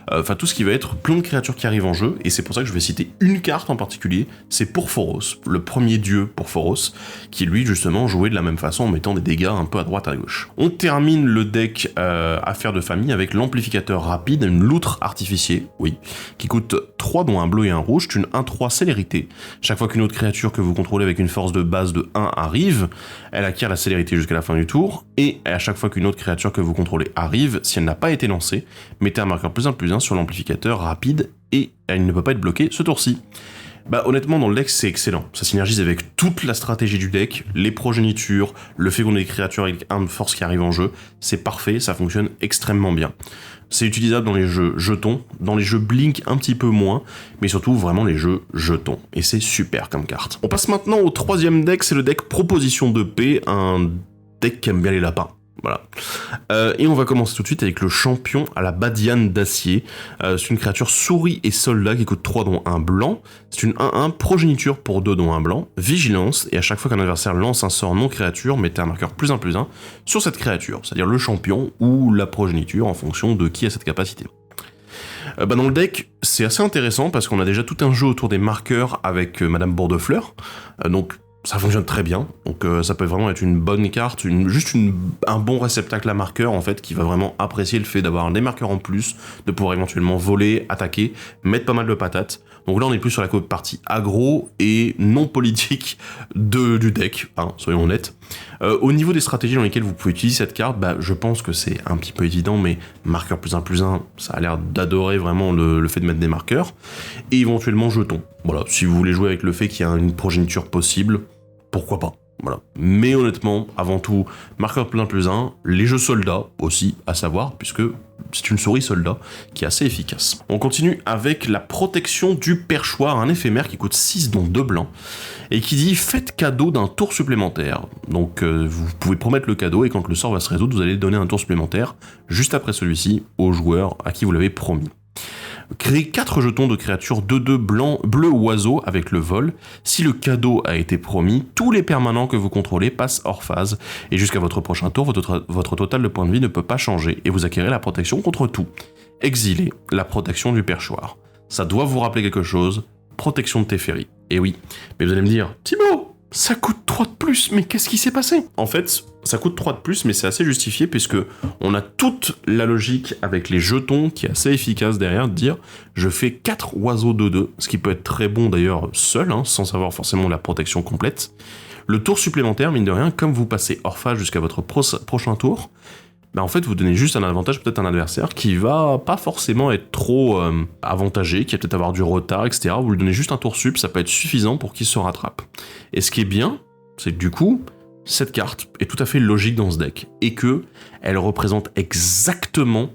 Enfin, tout ce qui va être plein de créatures qui arrivent en jeu, et c'est pour ça que je vais citer une carte en particulier, c'est Purphoros, le premier dieu Purphoros, qui lui, justement, jouait de la même façon en mettant des dégâts un peu à droite à gauche. On termine le deck Affaires de famille avec l'amplificateur rapide, une loutre artificier, oui, qui coûte 3 dont un bleu et un rouge, c'est une 1-3 célérité. Chaque fois qu'une autre créature que vous contrôlez avec une force de base de 1 arrive, elle acquiert la célérité jusqu'à la fin du tour, et à chaque fois qu'une autre créature que vous contrôlez arrive, si elle n'a pas été lancée, mettez un marqueur +1/+1 sur l'amplificateur rapide et elle ne peut pas être bloquée ce tour-ci. Honnêtement, dans le deck, c'est excellent. Ça synergise avec toute la stratégie du deck, les progénitures, le fait qu'on ait des créatures avec une force qui arrive en jeu, c'est parfait, ça fonctionne extrêmement bien. C'est utilisable dans les jeux jetons, dans les jeux Blink un petit peu moins, mais surtout vraiment les jeux jetons. Et c'est super comme carte. On passe maintenant au troisième deck, c'est le deck Proposition de paix, un deck qui aime bien les lapins. Voilà. Et on va commencer tout de suite avec le champion à la Badiane d'acier. C'est une créature souris et soldat qui coûte 3 dont 1 blanc. C'est une 1-1 progéniture pour 2 dont 1 blanc. Vigilance, et à chaque fois qu'un adversaire lance un sort non créature, mettez un marqueur +1/+1 sur cette créature, c'est-à-dire le champion ou la progéniture en fonction de qui a cette capacité. Dans le deck, c'est assez intéressant parce qu'on a déjà tout un jeu autour des marqueurs avec Madame Bourdefleur. Donc ça fonctionne très bien, donc ça peut vraiment être une bonne carte, un bon réceptacle à marqueurs en fait, qui va vraiment apprécier le fait d'avoir des marqueurs en plus, de pouvoir éventuellement voler, attaquer, mettre pas mal de patates. Donc là on est plus sur la partie aggro et non politique du deck, soyons honnêtes. Au niveau des stratégies dans lesquelles vous pouvez utiliser cette carte, je pense que c'est un petit peu évident, mais marqueur +1/+1, ça a l'air d'adorer vraiment le fait de mettre des marqueurs, et éventuellement jetons. Voilà, si vous voulez jouer avec le fait qu'il y a une progéniture possible, pourquoi pas. Voilà. Mais honnêtement, avant tout, marqueur +1/+1, les jeux soldats aussi, à savoir, puisque c'est une souris soldat qui est assez efficace. On continue avec la protection du perchoir, un éphémère qui coûte 6 dont 2 blancs, et qui dit « Faites cadeau d'un tour supplémentaire ». Donc vous pouvez promettre le cadeau, et quand le sort va se résoudre, vous allez donner un tour supplémentaire, juste après celui-ci, au joueur à qui vous l'avez promis. Créez 4 jetons de créatures 2/2 bleu oiseau avec le vol. Si le cadeau a été promis, tous les permanents que vous contrôlez passent hors phase, et jusqu'à votre prochain tour, votre total de points de vie ne peut pas changer, et vous acquérez la protection contre tout. Exilez la protection du perchoir. Ça doit vous rappeler quelque chose, protection de Teferi. Et oui, mais vous allez me dire, Thibaut, ça coûte 3 de plus, mais qu'est-ce qui s'est passé ? En fait, ça coûte 3 de plus, mais c'est assez justifié, puisque on a toute la logique avec les jetons, qui est assez efficace derrière, de dire, je fais 4 oiseaux 2/2, ce qui peut être très bon d'ailleurs seul, sans avoir forcément la protection complète. Le tour supplémentaire, mine de rien, comme vous passez hors phase jusqu'à votre prochain tour, en fait, vous donnez juste un avantage peut-être à un adversaire qui va pas forcément être trop avantagé, qui va peut-être avoir du retard, etc. Vous lui donnez juste un tour sup, ça peut être suffisant pour qu'il se rattrape. Et ce qui est bien, c'est que du coup, cette carte est tout à fait logique dans ce deck, et que elle représente exactement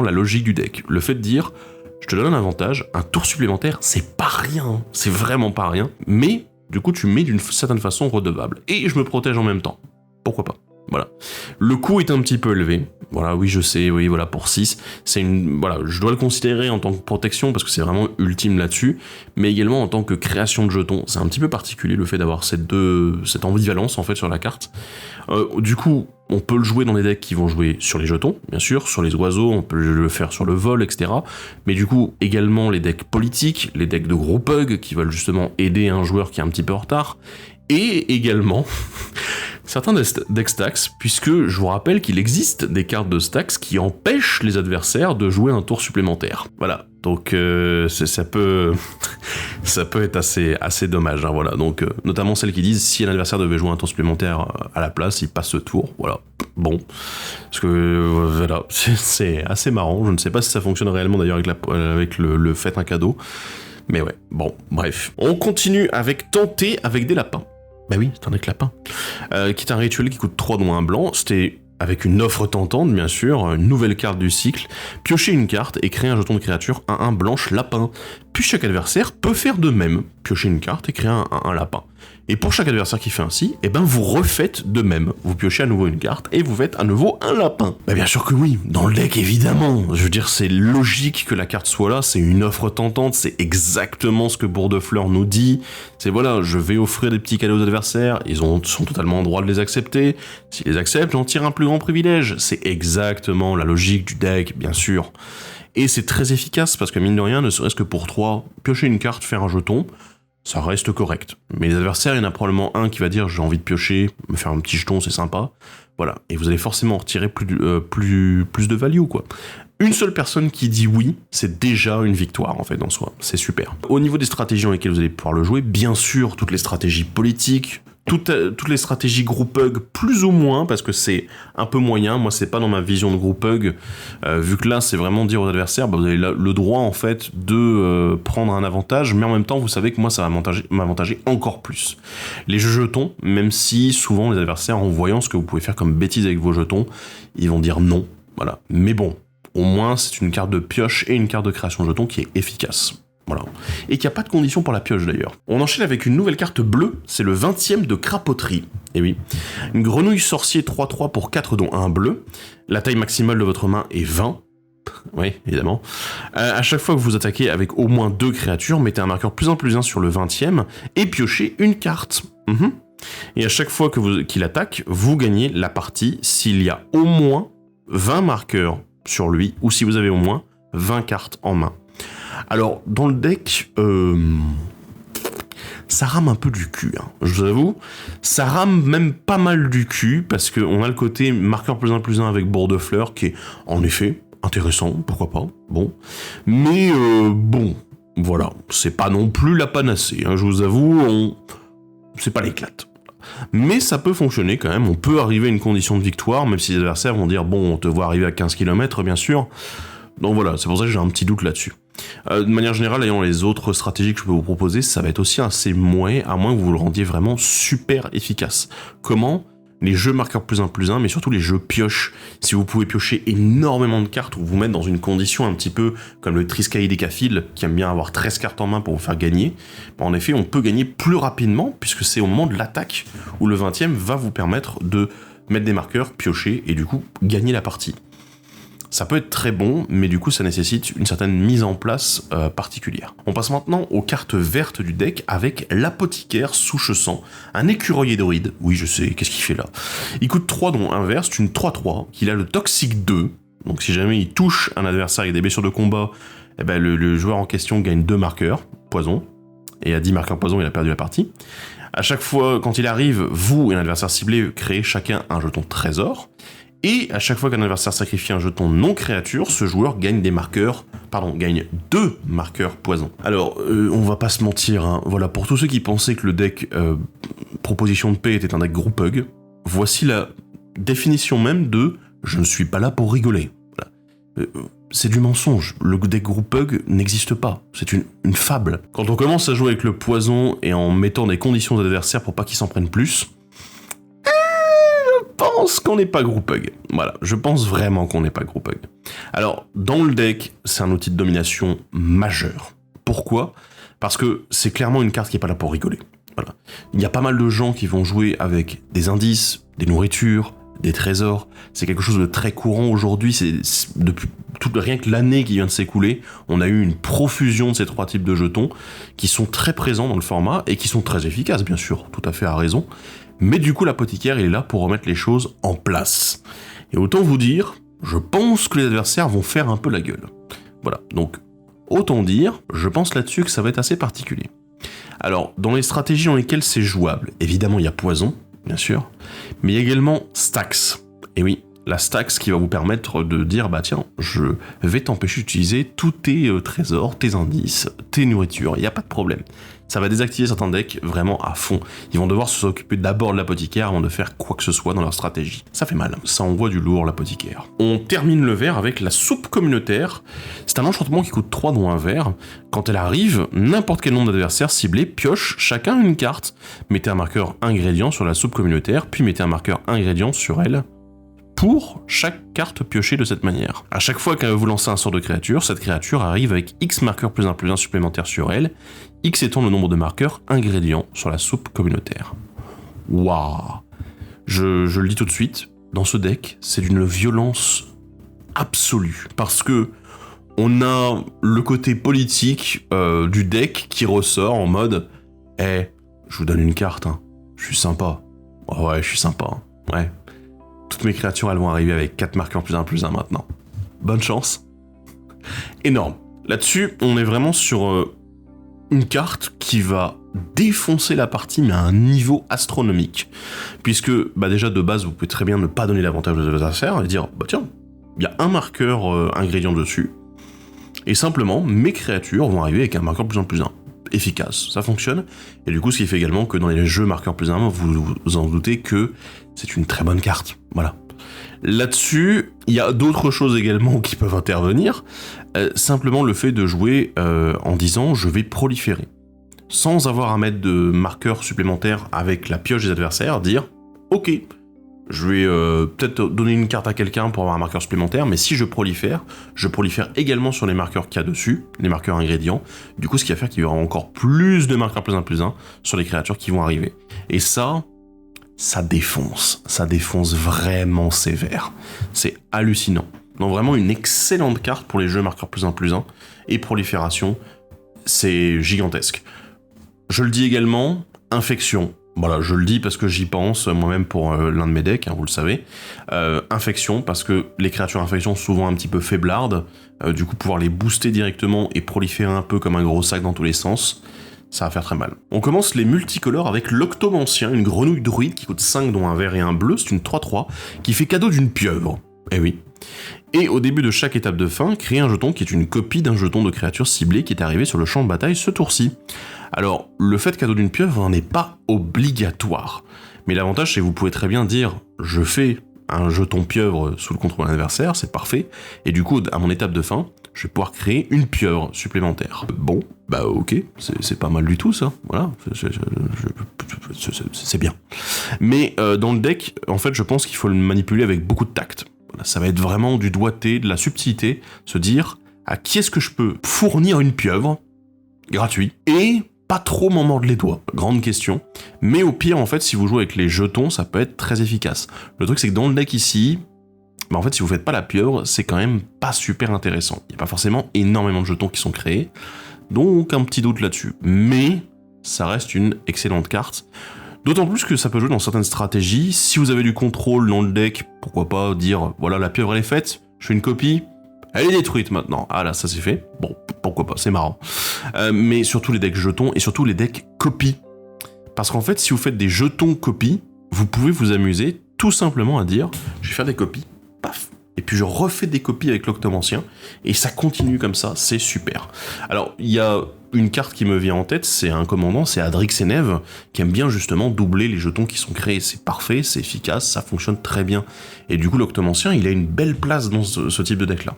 la logique du deck. Le fait de dire, je te donne un avantage, un tour supplémentaire, c'est pas rien, c'est vraiment pas rien, mais du coup tu mets d'une certaine façon redevable. Et je me protège en même temps. Pourquoi pas? Voilà. Le coût est un petit peu élevé. Voilà, oui, je sais, oui, voilà, pour 6. Voilà, je dois le considérer en tant que protection parce que c'est vraiment ultime là-dessus, mais également en tant que création de jetons. C'est un petit peu particulier le fait d'avoir cette ambivalence en fait sur la carte. Du coup, on peut le jouer dans des decks qui vont jouer sur les jetons, bien sûr, sur les oiseaux, on peut le faire sur le vol, etc. Mais du coup, également les decks politiques, les decks de gros pugs qui veulent justement aider un joueur qui est un petit peu en retard, et également certains decks Stax, puisque je vous rappelle qu'il existe des cartes de Stax qui empêchent les adversaires de jouer un tour supplémentaire. Voilà, donc ça peut être assez dommage, hein, voilà. Donc notamment celles qui disent si un adversaire devait jouer un tour supplémentaire à la place, il passe ce tour, voilà. Bon, parce que voilà, c'est assez marrant. Je ne sais pas si ça fonctionne réellement d'ailleurs avec le fait un cadeau, mais ouais. Bon, bref, on continue avec tenter avec des lapins. Bah oui, c'est un deck lapin. Qui est un rituel qui coûte 3 dons 1 blanc. C'était avec une offre tentante, bien sûr, une nouvelle carte du cycle. Piochez une carte et créez un jeton de créature 1-1 blanche lapin. Puis chaque adversaire peut faire de même. Piocher une carte et créer un 1-1 lapin. Et pour chaque adversaire qui fait ainsi, eh ben vous refaites de même. Vous piochez à nouveau une carte et vous faites à nouveau un lapin. Bah bien sûr que oui, dans le deck évidemment. Je veux dire, c'est logique que la carte soit là, c'est une offre tentante, c'est exactement ce que Bourdefleur nous dit. C'est voilà, je vais offrir des petits cadeaux aux adversaires, ils sont totalement en droit de les accepter. S'ils les acceptent, j'en tire un plus grand privilège. C'est exactement la logique du deck, bien sûr. Et c'est très efficace parce que mine de rien, ne serait-ce que pour 3, piocher une carte, faire un jeton, ça reste correct. Mais les adversaires, il y en a probablement un qui va dire j'ai envie de piocher, me faire un petit jeton, c'est sympa. Voilà. Et vous allez forcément retirer plus de value, quoi. Une seule personne qui dit oui, c'est déjà une victoire, en fait, en soi. C'est super. Au niveau des stratégies dans lesquelles vous allez pouvoir le jouer, bien sûr, toutes les stratégies politiques, toutes les stratégies group hug, plus ou moins, parce que c'est un peu moyen. Moi, c'est pas dans ma vision de group hug, vu que là, c'est vraiment dire aux adversaires, bah, vous avez le droit, en fait, de prendre un avantage, mais en même temps, vous savez que moi, ça va m'avantager encore plus. Les jeux jetons, même si souvent les adversaires, en voyant ce que vous pouvez faire comme bêtise avec vos jetons, ils vont dire non. Voilà. Mais bon, au moins, c'est une carte de pioche et une carte de création de jetons qui est efficace. Voilà. Et qu'il n'y a pas de condition pour la pioche d'ailleurs. On enchaîne avec une nouvelle carte bleue, c'est le 20e de Crapoterie. Et oui. Une grenouille sorcier 3-3 pour 4 dont 1 bleu. La taille maximale de votre main est 20. Oui, évidemment. À chaque fois que vous attaquez avec au moins 2 créatures, mettez un marqueur +1/+1 sur le 20e et piochez une carte. Et à chaque fois qu'il attaque, vous gagnez la partie s'il y a au moins 20 marqueurs sur lui, ou si vous avez au moins 20 cartes en main. Alors, dans le deck, ça rame un peu du cul, hein, je vous avoue. Ça rame même pas mal du cul, parce qu'on a le côté marqueur +1/+1 avec Bourdefleur, qui est, en effet, intéressant, pourquoi pas, bon. Mais, bon, voilà, c'est pas non plus la panacée, hein, je vous avoue, c'est pas l'éclate. Mais ça peut fonctionner quand même, on peut arriver à une condition de victoire, même si les adversaires vont dire, bon, on te voit arriver à 15 km, bien sûr. Donc voilà, c'est pour ça que j'ai un petit doute là-dessus. De manière générale, ayant les autres stratégies que je peux vous proposer, ça va être aussi assez mouais, à moins que vous le rendiez vraiment super efficace. Comment ? Les jeux marqueurs +1/+1, mais surtout les jeux pioche. Si vous pouvez piocher énormément de cartes ou vous mettre dans une condition un petit peu comme le Triskaïdécaphile, qui aime bien avoir 13 cartes en main pour vous faire gagner, en effet, on peut gagner plus rapidement, puisque c'est au moment de l'attaque où le 20e va vous permettre de mettre des marqueurs, piocher, et du coup, gagner la partie. Ça peut être très bon, mais du coup ça nécessite une certaine mise en place particulière. On passe maintenant aux cartes vertes du deck avec l'apothicaire souche sang, un écureuil druide. Oui, je sais, qu'est-ce qu'il fait là ? Il coûte 3 dont 1 vert, c'est une 3-3, qu'il a le toxique 2, donc si jamais il touche un adversaire avec des blessures de combat, eh ben le joueur en question gagne 2 marqueurs, poison, et à 10 marqueurs poison, il a perdu la partie. À chaque fois, quand il arrive, vous et un adversaire ciblé créez chacun un jeton trésor, et à chaque fois qu'un adversaire sacrifie un jeton non-créature, ce joueur gagne gagne 2 marqueurs poison. Alors, on va pas se mentir, hein, voilà, pour tous ceux qui pensaient que le deck Proposition de paix était un deck group hug, voici la définition même de « je ne suis pas là pour rigoler ». Voilà. C'est du mensonge, le deck group hug n'existe pas, c'est une fable. Quand on commence à jouer avec le poison et en mettant des conditions d'adversaire pour pas qu'ils s'en prennent plus, pense qu'on n'est pas group hug. Voilà, je pense vraiment qu'on n'est pas group hug. Alors, dans le deck, c'est un outil de domination majeur. Pourquoi ? Parce que c'est clairement une carte qui n'est pas là pour rigoler. Voilà. Il y a pas mal de gens qui vont jouer avec des indices, des nourritures, des trésors. C'est quelque chose de très courant aujourd'hui. C'est depuis rien que l'année qui vient de s'écouler, on a eu une profusion de ces 3 types de jetons qui sont très présents dans le format et qui sont très efficaces, bien sûr, tout à fait à raison. Mais du coup, l'apothicaire, il est là pour remettre les choses en place. Et autant vous dire, je pense que les adversaires vont faire un peu la gueule. Voilà, donc autant dire, je pense là-dessus que ça va être assez particulier. Alors, dans les stratégies dans lesquelles c'est jouable, évidemment, il y a Poison, bien sûr, mais il y a également Stax. Et oui, la Stax qui va vous permettre de dire, bah tiens, je vais t'empêcher d'utiliser tous tes trésors, tes indices, tes nourritures, il n'y a pas de problème. Ça va désactiver certains decks vraiment à fond. Ils vont devoir s'occuper d'abord de l'apothicaire avant de faire quoi que ce soit dans leur stratégie. Ça fait mal, ça envoie du lourd l'apothicaire. On termine le verre avec la soupe communautaire. C'est un enchantement qui coûte 3 dont un vert. Quand elle arrive, n'importe quel nombre d'adversaires ciblés pioche chacun une carte. Mettez un marqueur ingrédient sur la soupe communautaire, puis mettez un marqueur ingrédient sur elle. Pour chaque carte piochée de cette manière. À chaque fois que vous lancez un sort de créature, cette créature arrive avec X marqueurs +1/+1 supplémentaires sur elle, X étant le nombre de marqueurs ingrédients sur la soupe communautaire. Waouh. Je le dis tout de suite, dans ce deck, c'est d'une violence absolue. Parce que on a le côté politique du deck qui ressort en mode « je vous donne une carte, hein. Je suis sympa. Oh ouais, je suis sympa. Hein. Ouais. Toutes mes créatures, elles vont arriver avec 4 marqueurs +1/+1 maintenant. Bonne chance. » Énorme. Là-dessus, on est vraiment sur une carte qui va défoncer la partie, mais à un niveau astronomique. Puisque, bah déjà, de base, vous pouvez très bien ne pas donner l'avantage aux adversaires et dire, bah tiens, il y a un marqueur ingrédient dessus, et simplement, mes créatures vont arriver avec un marqueur +1/+1. Efficace, ça fonctionne, et du coup, ce qui fait également que dans les jeux marqueurs +1/+1, vous en doutez que c'est une très bonne carte. Voilà. Là-dessus, il y a d'autres choses également qui peuvent intervenir. Simplement le fait de jouer en disant je vais proliférer. Sans avoir à mettre de marqueurs supplémentaires avec la pioche des adversaires, dire ok, je vais peut-être donner une carte à quelqu'un pour avoir un marqueur supplémentaire, mais si je prolifère également sur les marqueurs qu'il y a dessus, les marqueurs ingrédients. Du coup, ce qui va faire qu'il y aura encore plus de marqueurs +1/+1 sur les créatures qui vont arriver. Et ça défonce vraiment sévère. C'est hallucinant. Donc vraiment une excellente carte pour les jeux marqueurs +1/+1 et prolifération, c'est gigantesque. Je le dis également, infection. Voilà, je le dis parce que j'y pense moi-même pour l'un de mes decks, hein, vous le savez. Infection, parce que les créatures infection sont souvent un petit peu faiblardes, du coup pouvoir les booster directement et proliférer un peu comme un gros sac dans tous les sens, ça va faire très mal. On commence les multicolores avec l'Octomancien, une grenouille druide qui coûte 5 dont un vert et un bleu, c'est une 3/3, qui fait cadeau d'une pieuvre. Eh oui. Et au début de chaque étape de fin, créez un jeton qui est une copie d'un jeton de créature ciblée qui est arrivé sur le champ de bataille ce tour-ci. Alors, le fait cadeau d'une pieuvre n'est pas obligatoire. Mais l'avantage, c'est que vous pouvez très bien dire « je fais un jeton pieuvre sous le contrôle de l'adversaire, c'est parfait, et du coup, à mon étape de fin, je vais pouvoir créer une pieuvre supplémentaire. » Bon, bah ok, c'est pas mal du tout ça, voilà, c'est bien. Mais dans le deck, en fait, je pense qu'il faut le manipuler avec beaucoup de tact. Voilà, ça va être vraiment du doigté, de la subtilité, se dire à qui est-ce que je peux fournir une pieuvre gratuit et pas trop m'en mordre les doigts, grande question. Mais au pire, en fait, si vous jouez avec les jetons, ça peut être très efficace. Le truc, c'est que dans le deck ici, bah en fait, si vous faites pas la pieuvre, c'est quand même pas super intéressant. Il n'y a pas forcément énormément de jetons qui sont créés, donc un petit doute là-dessus. Mais ça reste une excellente carte. D'autant plus que ça peut jouer dans certaines stratégies. Si vous avez du contrôle dans le deck, pourquoi pas dire, voilà, la pieuvre elle est faite, je fais une copie, elle est détruite maintenant. Ah là, ça c'est fait. Bon, pourquoi pas, c'est marrant. Mais surtout les decks jetons et surtout les decks copies. Parce qu'en fait, si vous faites des jetons copies, vous pouvez vous amuser tout simplement à dire, je vais faire des copies, paf, et puis je refais des copies avec l'Octomancien, et ça continue comme ça, c'est super. Alors, il y a une carte qui me vient en tête, c'est un commandant, c'est Adrixenève, qui aime bien justement doubler les jetons qui sont créés. C'est parfait, c'est efficace, ça fonctionne très bien. Et du coup, l'Octomancien, il a une belle place dans ce type de deck-là.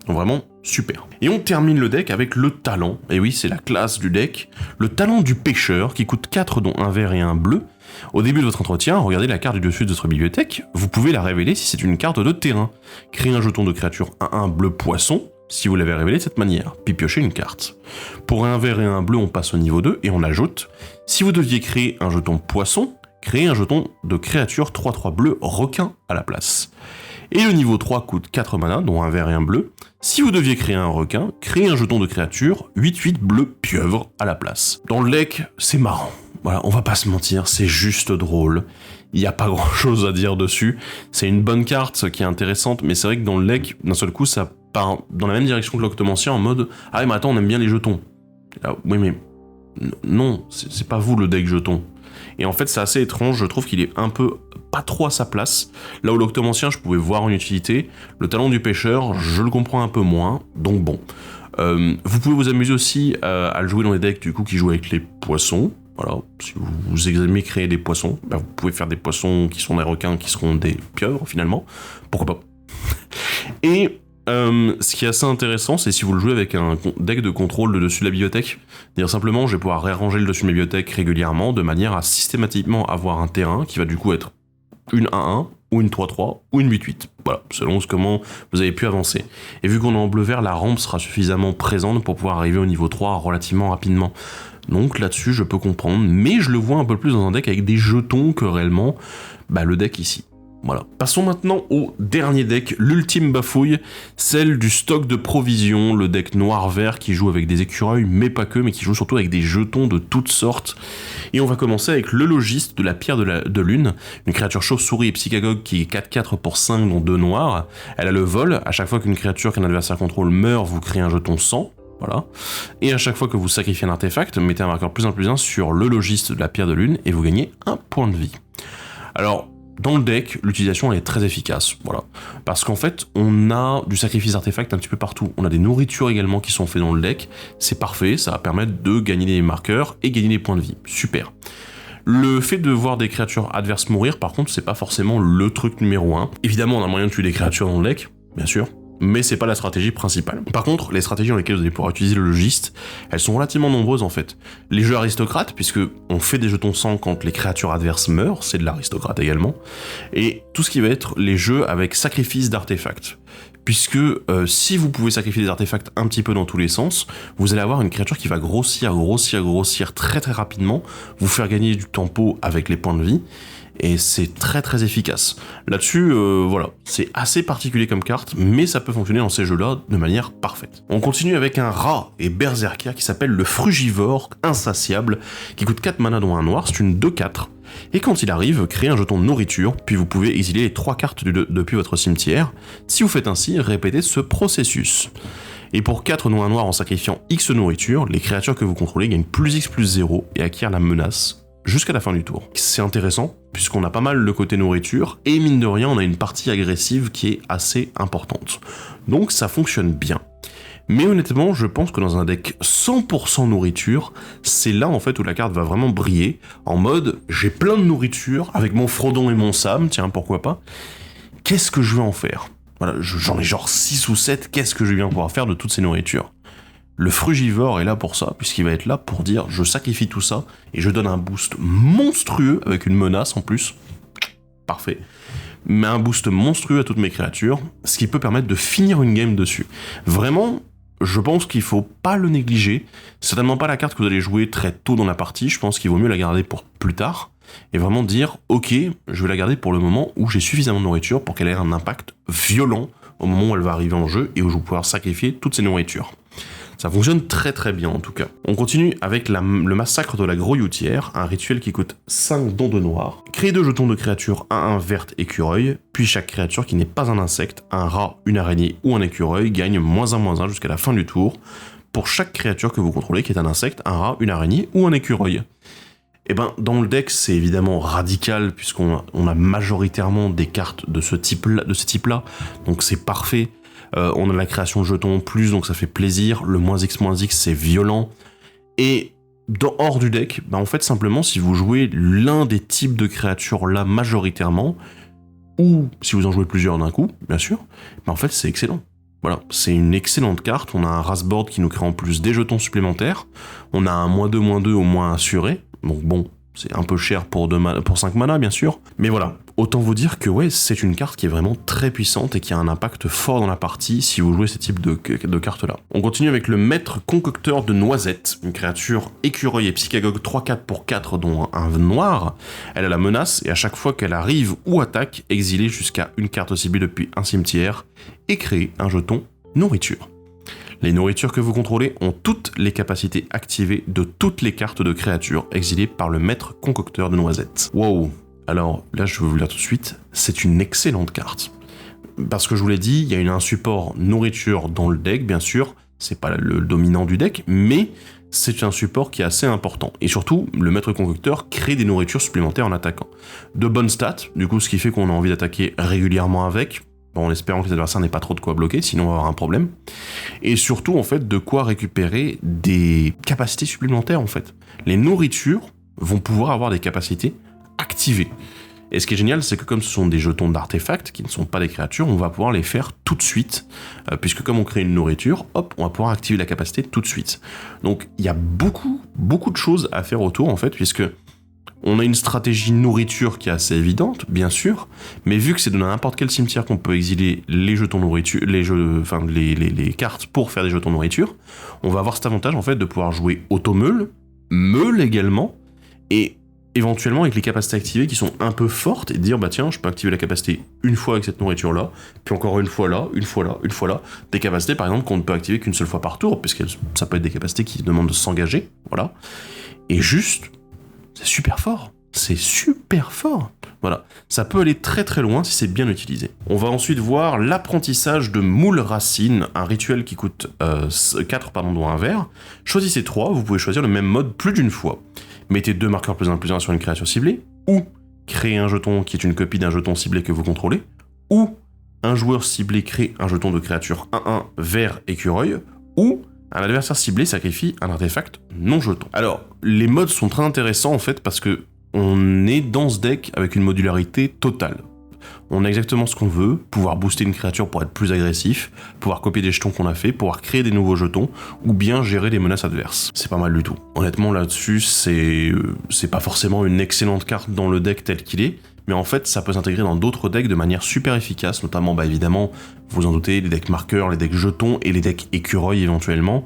Donc vraiment, super. Et on termine le deck avec le talent. Et oui, c'est la classe du deck. Le talent du pêcheur, qui coûte 4, dont un vert et un bleu. Au début de votre entretien, regardez la carte du dessus de votre bibliothèque. Vous pouvez la révéler si c'est une carte de terrain. Créez un jeton de créature 1/1 bleu poisson, si vous l'avez révélé de cette manière, puis piochez une carte. Pour un vert et un bleu, on passe au niveau 2 et on ajoute, si vous deviez créer un jeton poisson, créez un jeton de créature 3/3 bleu requin à la place. Et le niveau 3 coûte 4 mana, dont un vert et un bleu. Si vous deviez créer un requin, créez un jeton de créature 8/8 bleu pieuvre à la place. Dans le deck, c'est marrant. Voilà, on va pas se mentir, c'est juste drôle. Il n'y a pas grand chose à dire dessus. C'est une bonne carte qui est intéressante, mais c'est vrai que dans le deck, d'un seul coup, ça part dans la même direction que l'Octomancien en mode « Ah mais attends, on aime bien les jetons. » Oui mais non, c'est pas vous le deck jeton. Et en fait, c'est assez étrange, je trouve qu'il est un peu pas trop à sa place. Là où l'Octomancien, je pouvais voir une utilité, le talent du pêcheur, je le comprends un peu moins, donc bon. Vous pouvez vous amuser aussi à le jouer dans des decks du coup qui jouent avec les poissons. Voilà, si vous aimez créer des poissons, bah vous pouvez faire des poissons qui sont des requins, qui seront des pieuvres finalement. Pourquoi pas. Et ce qui est assez intéressant, c'est si vous le jouez avec un deck de contrôle de dessus de la bibliothèque. Dire simplement, je vais pouvoir réarranger le dessus de ma bibliothèque régulièrement, de manière à systématiquement avoir un terrain qui va du coup être une 1/1, ou une 3/3, ou une 8/8. Voilà, selon comment vous avez pu avancer. Et vu qu'on est en bleu-vert, la rampe sera suffisamment présente pour pouvoir arriver au niveau 3 relativement rapidement. Donc là-dessus, je peux comprendre, mais je le vois un peu plus dans un deck avec des jetons que réellement le deck ici. Voilà. Passons maintenant au dernier deck, l'ultime bafouille, celle du stock de provisions, le deck noir-vert qui joue avec des écureuils, mais pas que, mais qui joue surtout avec des jetons de toutes sortes. Et on va commencer avec le logiste de la pierre de lune, une créature chauve-souris et psychagogue qui est 4/4 pour 5 dont 2 noirs. Elle a le vol, à chaque fois qu'une créature qu'un adversaire contrôle meurt, vous créez un jeton 100. Voilà. Et à chaque fois que vous sacrifiez un artefact, mettez un marqueur +1/+1 sur le logiste de la pierre de lune et vous gagnez un point de vie. Alors, dans le deck, l'utilisation est très efficace, voilà. Parce qu'en fait, on a du sacrifice d'artefacts un petit peu partout. On a des nourritures également qui sont faites dans le deck. C'est parfait, ça va permettre de gagner des marqueurs et gagner des points de vie. Super. Le fait de voir des créatures adverses mourir, par contre, c'est pas forcément le truc numéro 1. Évidemment, on a moyen de tuer des créatures dans le deck, bien sûr. Mais c'est pas la stratégie principale. Par contre, les stratégies dans lesquelles vous allez pouvoir utiliser le logiste, elles sont relativement nombreuses en fait. Les jeux aristocrates, puisque on fait des jetons 100 quand les créatures adverses meurent, c'est de l'aristocrate également. Et tout ce qui va être les jeux avec sacrifice d'artefacts. Puisque si vous pouvez sacrifier des artefacts un petit peu dans tous les sens, vous allez avoir une créature qui va grossir très très rapidement, vous faire gagner du tempo avec les points de vie, et c'est très très efficace. Là-dessus, voilà, c'est assez particulier comme carte, mais ça peut fonctionner dans ces jeux-là de manière parfaite. On continue avec un rat et berserker qui s'appelle le frugivore insatiable, qui coûte 4 mana dont un noir, c'est une 2/4. Et quand il arrive, créez un jeton de nourriture, puis vous pouvez exiler les 3 cartes depuis votre cimetière. Si vous faites ainsi, répétez ce processus. Et pour 4 dont un noir en sacrifiant X nourriture, les créatures que vous contrôlez gagnent +X+0 et acquièrent la menace jusqu'à la fin du tour. C'est intéressant, puisqu'on a pas mal le côté nourriture, et mine de rien, on a une partie agressive qui est assez importante. Donc ça fonctionne bien. Mais honnêtement, je pense que dans un deck 100% nourriture, c'est là en fait où la carte va vraiment briller, en mode j'ai plein de nourriture, avec mon Frodon et mon Sam, tiens pourquoi pas, qu'est-ce que je vais en faire? Voilà, j'en ai genre 6 ou 7, qu'est-ce que je vais bien pouvoir faire de toutes ces nourritures? Le frugivore est là pour ça, puisqu'il va être là pour dire je sacrifie tout ça, et je donne un boost monstrueux, avec une menace en plus, parfait, mais un boost monstrueux à toutes mes créatures, ce qui peut permettre de finir une game dessus. Vraiment, je pense qu'il faut pas le négliger, c'est certainement pas la carte que vous allez jouer très tôt dans la partie, je pense qu'il vaut mieux la garder pour plus tard, et vraiment dire ok, je vais la garder pour le moment où j'ai suffisamment de nourriture pour qu'elle ait un impact violent au moment où elle va arriver en jeu et où je vais pouvoir sacrifier toutes ces nourritures. Ça fonctionne très très bien en tout cas. On continue avec le massacre de la grouilloutière, un rituel qui coûte 5 dons de noir. Créez 2 jetons de créatures 1/1 verte écureuil, puis chaque créature qui n'est pas un insecte, un rat, une araignée ou un écureuil gagne -1/-1 jusqu'à la fin du tour, pour chaque créature que vous contrôlez qui est un insecte, un rat, une araignée ou un écureuil. Et ben dans le deck c'est évidemment radical puisqu'on a majoritairement des cartes de ce type-là, donc c'est parfait. On a la création de jetons en plus, donc ça fait plaisir. Le -X c'est violent. Et hors du deck, en fait simplement si vous jouez l'un des types de créatures là majoritairement, ou si vous en jouez plusieurs d'un coup, bien sûr, en fait c'est excellent. Voilà, c'est une excellente carte. On a un Rasboard qui nous crée en plus des jetons supplémentaires. On a un -2/-2 au moins assuré. Donc bon, c'est un peu cher pour 5 mana, bien sûr. Mais voilà, autant vous dire que ouais, c'est une carte qui est vraiment très puissante et qui a un impact fort dans la partie si vous jouez ce type de carte-là. On continue avec le Maître Concocteur de Noisettes, une créature écureuil et psychagogue 3/4 pour 4, dont un noir. Elle a la menace et à chaque fois qu'elle arrive ou attaque, exiler jusqu'à une carte ciblée depuis un cimetière et créer un jeton nourriture. Les nourritures que vous contrôlez ont toutes les capacités activées de toutes les cartes de créatures exilées par le Maître Concocteur de Noisettes. Wow! Alors là, je vais vous le dire tout de suite, c'est une excellente carte. Parce que je vous l'ai dit, il y a un support nourriture dans le deck, bien sûr, c'est pas le dominant du deck, mais c'est un support qui est assez important. Et surtout, le Maître Concocteur crée des nourritures supplémentaires en attaquant. De bonnes stats, du coup, ce qui fait qu'on a envie d'attaquer régulièrement avec, en espérant que les adversaires n'aient pas trop de quoi bloquer, sinon on va avoir un problème. Et surtout, en fait, de quoi récupérer des capacités supplémentaires, en fait. Les nourritures vont pouvoir avoir des capacités activées. Et ce qui est génial, c'est que comme ce sont des jetons d'artefacts, qui ne sont pas des créatures, on va pouvoir les faire tout de suite, puisque comme on crée une nourriture, hop, on va pouvoir activer la capacité tout de suite. Donc, il y a beaucoup de choses à faire autour, en fait, puisque on a une stratégie nourriture qui est assez évidente, bien sûr, mais vu que c'est dans n'importe quel cimetière qu'on peut exiler les jetons nourriture, les cartes pour faire des jetons nourriture, on va avoir cet avantage en fait de pouvoir jouer automeule, meule également, et éventuellement avec les capacités activées qui sont un peu fortes, et dire bah tiens, je peux activer la capacité une fois avec cette nourriture là, puis encore une fois là, des capacités par exemple qu'on ne peut activer qu'une seule fois par tour, puisque ça peut être des capacités qui demandent de s'engager, voilà, et juste c'est super fort. C'est super fort. Voilà. Ça peut aller très très loin si c'est bien utilisé. On va ensuite voir l'apprentissage de Moule Racine, un rituel qui coûte 4 dont un vert. Choisissez 3, vous pouvez choisir le même mode plus d'une fois. Mettez 2 marqueurs +1/+1 sur une créature ciblée, ou créez un jeton qui est une copie d'un jeton ciblé que vous contrôlez, ou un joueur ciblé crée un jeton de créature 1/1 vert écureuil, ou un adversaire ciblé sacrifie un artefact non jeton. Alors, les modes sont très intéressants en fait parce que on est dans ce deck avec une modularité totale. On a exactement ce qu'on veut, pouvoir booster une créature pour être plus agressif, pouvoir copier des jetons qu'on a fait, pouvoir créer des nouveaux jetons, ou bien gérer des menaces adverses. C'est pas mal du tout. Honnêtement là-dessus, c'est pas forcément une excellente carte dans le deck tel qu'il est, mais en fait ça peut s'intégrer dans d'autres decks de manière super efficace, notamment bah évidemment, vous en doutez, les decks marqueurs, les decks jetons et les decks écureuils éventuellement.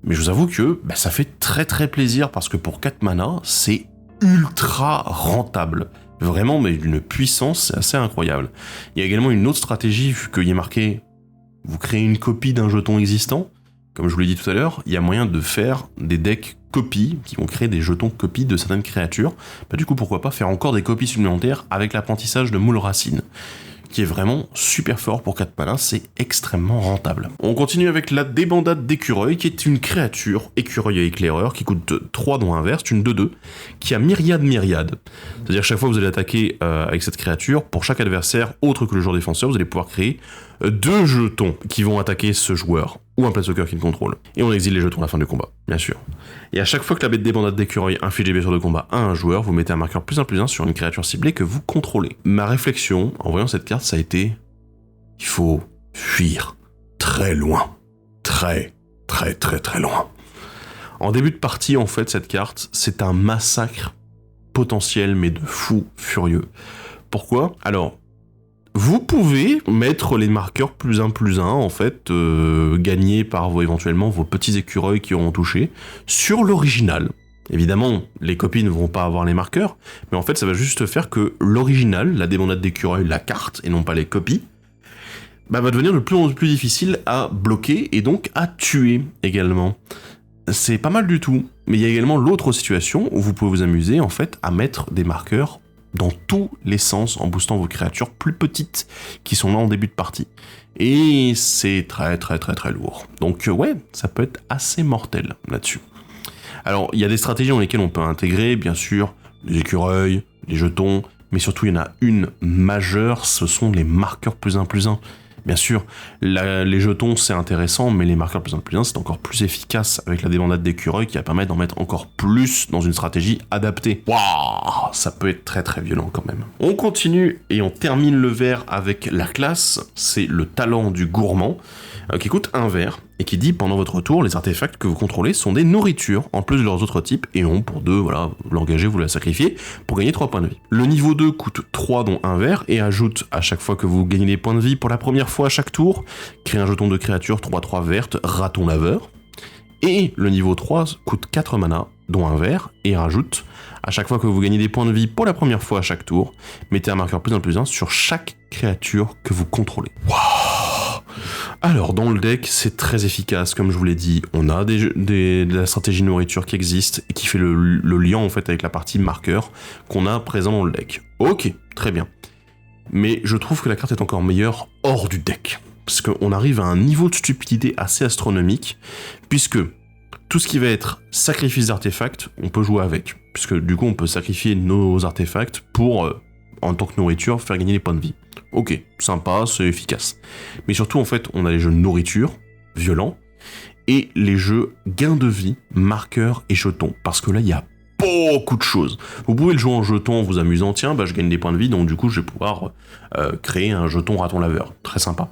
Mais je vous avoue que bah, ça fait très très plaisir parce que pour 4 mana, c'est ultra rentable. Vraiment, mais d'une puissance assez incroyable. Il y a également une autre stratégie, vu qu'il y a marqué vous créez une copie d'un jeton existant. Comme je vous l'ai dit tout à l'heure, il y a moyen de faire des decks copies qui vont créer des jetons copies de certaines créatures. Bah, du coup, pourquoi pas faire encore des copies supplémentaires avec l'apprentissage de Moule Racine, qui est vraiment super fort pour 4 mana, c'est extrêmement rentable. On continue avec la débandade d'écureuil, qui est une créature écureuil et éclaireur, qui coûte 3 dont un vert, c'est une 2/2, qui a myriade. C'est-à-dire chaque fois que vous allez attaquer avec cette créature, pour chaque adversaire autre que le joueur défenseur, vous allez pouvoir créer 2 jetons qui vont attaquer ce joueur, ou un planeswalker qui le contrôle. Et on exile les jetons à la fin du combat, bien sûr. Et à chaque fois que la bête débandade d'écureuil inflige des blessures de combat à un joueur, vous mettez un marqueur +1/+1 sur une créature ciblée que vous contrôlez. Ma réflexion, en voyant cette carte, ça a été... il faut fuir très loin. Très loin. En début de partie, en fait, cette carte, c'est un massacre potentiel, mais de fou furieux. Pourquoi ? Alors... vous pouvez mettre les marqueurs +1/+1, en fait, gagnés par éventuellement vos petits écureuils qui auront touché, sur l'original. Évidemment, les copies ne vont pas avoir les marqueurs, mais en fait, ça va juste faire que l'original, la débandade d'écureuil, la carte, et non pas les copies, bah, va devenir de plus en plus difficile à bloquer, et donc à tuer également. C'est pas mal du tout, mais il y a également l'autre situation où vous pouvez vous amuser, en fait, à mettre des marqueurs dans tous les sens en boostant vos créatures plus petites qui sont là en début de partie. Et c'est très lourd. Donc ouais, ça peut être assez mortel là-dessus. Alors, il y a des stratégies dans lesquelles on peut intégrer, bien sûr, les écureuils, les jetons, mais surtout il y en a une majeure, ce sont les marqueurs +1/+1. Bien sûr, les jetons c'est intéressant, mais les marqueurs +1 c'est encore plus efficace avec la débandade d'écureuil qui va permettre d'en mettre encore plus dans une stratégie adaptée. Waouh, ça peut être très très violent quand même. On continue et on termine le vert avec la classe, c'est le talent du gourmand, qui coûte 1 vert, et qui dit pendant votre tour, les artefacts que vous contrôlez sont des nourritures, en plus de leurs autres types, et ont pour 2, voilà, vous l'engagez, vous la sacrifiez, pour gagner 3 points de vie. Le niveau 2 coûte 3 dont 1 vert, et ajoute à chaque fois que vous gagnez des points de vie pour la première fois à chaque tour, crée un jeton de créature 3/3 verte, raton laveur. Et le niveau 3 coûte 4 mana, dont 1 vert, et rajoute, à chaque fois que vous gagnez des points de vie pour la première fois à chaque tour, mettez un marqueur +1/+1 sur chaque créature que vous contrôlez. Waouh! Alors, dans le deck, c'est très efficace, comme je vous l'ai dit. On a de la stratégie nourriture qui existe et qui fait le lien, en fait, avec la partie marqueur qu'on a présent dans le deck. Ok, très bien. Mais je trouve que la carte est encore meilleure hors du deck. Parce qu'on arrive à un niveau de stupidité assez astronomique, puisque tout ce qui va être sacrifice d'artefacts, on peut jouer avec. Puisque du coup, on peut sacrifier nos artefacts pour, en tant que nourriture, faire gagner des points de vie. Ok, sympa, c'est efficace. Mais surtout, en fait, on a les jeux nourriture, violents, et les jeux gain de vie, marqueurs et jetons. Parce que là, il y a beaucoup de choses. Vous pouvez le jouer en jeton en vous amusant. Tiens, bah, je gagne des points de vie, donc du coup, je vais pouvoir créer un jeton raton laveur. Très sympa,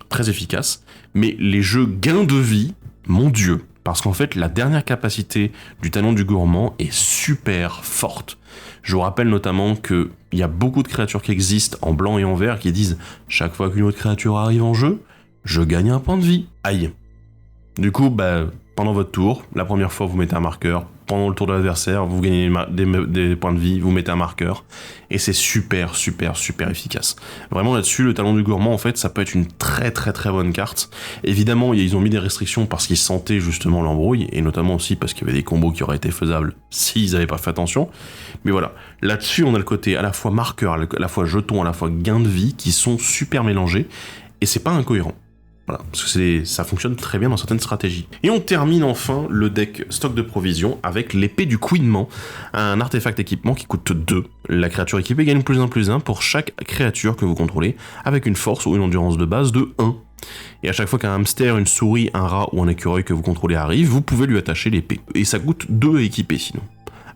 très efficace. Mais les jeux gain de vie, mon dieu, parce qu'en fait, la dernière capacité du talent du gourmand est super forte. Je vous rappelle notamment qu'il y a beaucoup de créatures qui existent en blanc et en vert qui disent « Chaque fois qu'une autre créature arrive en jeu, je gagne un point de vie. » Aïe. Du coup, bah, pendant votre tour, la première fois vous mettez un marqueur, pendant le tour de l'adversaire, vous gagnez des points de vie, vous mettez un marqueur, et c'est super, super, super efficace. Vraiment là-dessus, le talent du gourmand, en fait, ça peut être une très très très bonne carte. Évidemment, ils ont mis des restrictions parce qu'ils sentaient justement l'embrouille, et notamment aussi parce qu'il y avait des combos qui auraient été faisables s'ils n'avaient pas fait attention. Mais voilà, là-dessus, on a le côté à la fois marqueur, à la fois jeton, à la fois gain de vie, qui sont super mélangés, et c'est pas incohérent. Voilà, parce que ça fonctionne très bien dans certaines stratégies. Et on termine enfin le deck stock de provisions avec l'épée du couinement, un artefact équipement qui coûte 2. La créature équipée gagne +1/+1 pour chaque créature que vous contrôlez, avec une force ou une endurance de base de 1. Et à chaque fois qu'un hamster, une souris, un rat ou un écureuil que vous contrôlez arrive, vous pouvez lui attacher l'épée. Et ça coûte 2 à équiper sinon.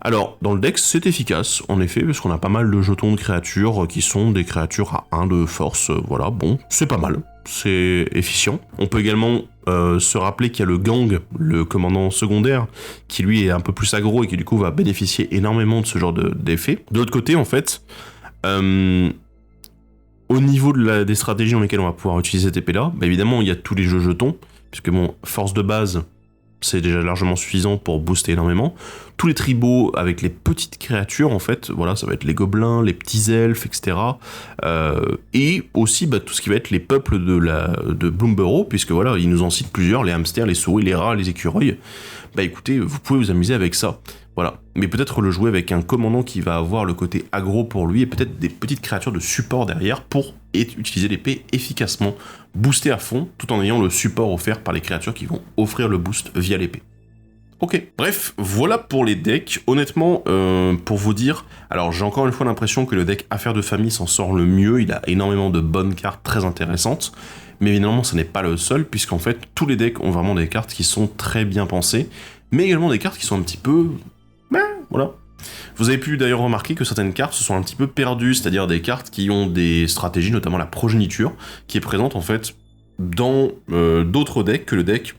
Alors, dans le deck, c'est efficace, en effet, parce qu'on a pas mal de jetons de créatures qui sont des créatures à 1 de force, voilà, bon, c'est pas mal. C'est efficient. On peut également se rappeler qu'il y a le gang, le commandant secondaire, qui lui est un peu plus aggro et qui du coup va bénéficier énormément de ce genre d'effet. De l'autre côté, en fait, au niveau des stratégies dans lesquelles on va pouvoir utiliser cette épée-là, bah évidemment, il y a tous les jeux jetons, puisque bon, force de base, c'est déjà largement suffisant pour booster énormément. Tous les tribaux avec les petites créatures, en fait, voilà, ça va être les gobelins, les petits elfes, etc. Et aussi bah, tout ce qui va être les peuples de Bloomburrow, puisque voilà, ils nous en citent plusieurs, les hamsters, les souris, les rats, les écureuils. Bah écoutez, vous pouvez vous amuser avec ça. Voilà. Mais peut-être le jouer avec un commandant qui va avoir le côté aggro pour lui, et peut-être des petites créatures de support derrière pour utiliser l'épée efficacement, booster à fond, tout en ayant le support offert par les créatures qui vont offrir le boost via l'épée. Ok, bref, voilà pour les decks. Honnêtement, pour vous dire, alors j'ai encore une fois l'impression que le deck Affaires de famille s'en sort le mieux, il a énormément de bonnes cartes très intéressantes, mais évidemment ce n'est pas le seul, puisqu'en fait tous les decks ont vraiment des cartes qui sont très bien pensées, mais également des cartes qui sont un petit peu... voilà. Vous avez pu d'ailleurs remarquer que certaines cartes se sont un petit peu perdues, c'est-à-dire des cartes qui ont des stratégies, notamment la progéniture, qui est présente en fait dans d'autres decks que le deck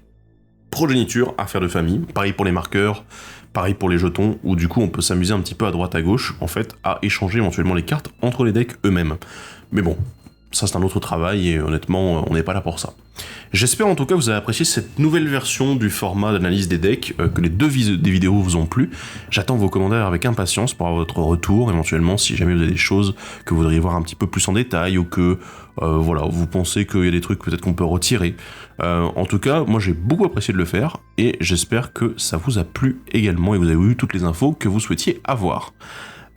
progéniture, affaires de famille. Pareil pour les marqueurs, pareil pour les jetons, où du coup on peut s'amuser un petit peu à droite à gauche, en fait, à échanger éventuellement les cartes entre les decks eux-mêmes. Mais bon, ça c'est un autre travail et honnêtement, on n'est pas là pour ça. J'espère en tout cas que vous avez apprécié cette nouvelle version du format d'analyse des decks, que les deux vidéos vous ont plu. J'attends vos commentaires avec impatience pour avoir votre retour, éventuellement si jamais vous avez des choses que vous voudriez voir un petit peu plus en détail ou que voilà, vous pensez qu'il y a des trucs peut-être qu'on peut retirer. En tout cas, moi j'ai beaucoup apprécié de le faire et j'espère que ça vous a plu également et que vous avez eu toutes les infos que vous souhaitiez avoir.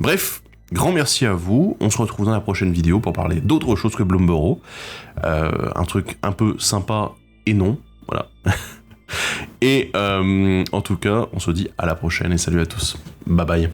Bref, grand merci à vous, on se retrouve dans la prochaine vidéo pour parler d'autre chose que Bloomburrow, un truc un peu sympa et non, voilà. Et en tout cas, on se dit à la prochaine et salut à tous, bye bye.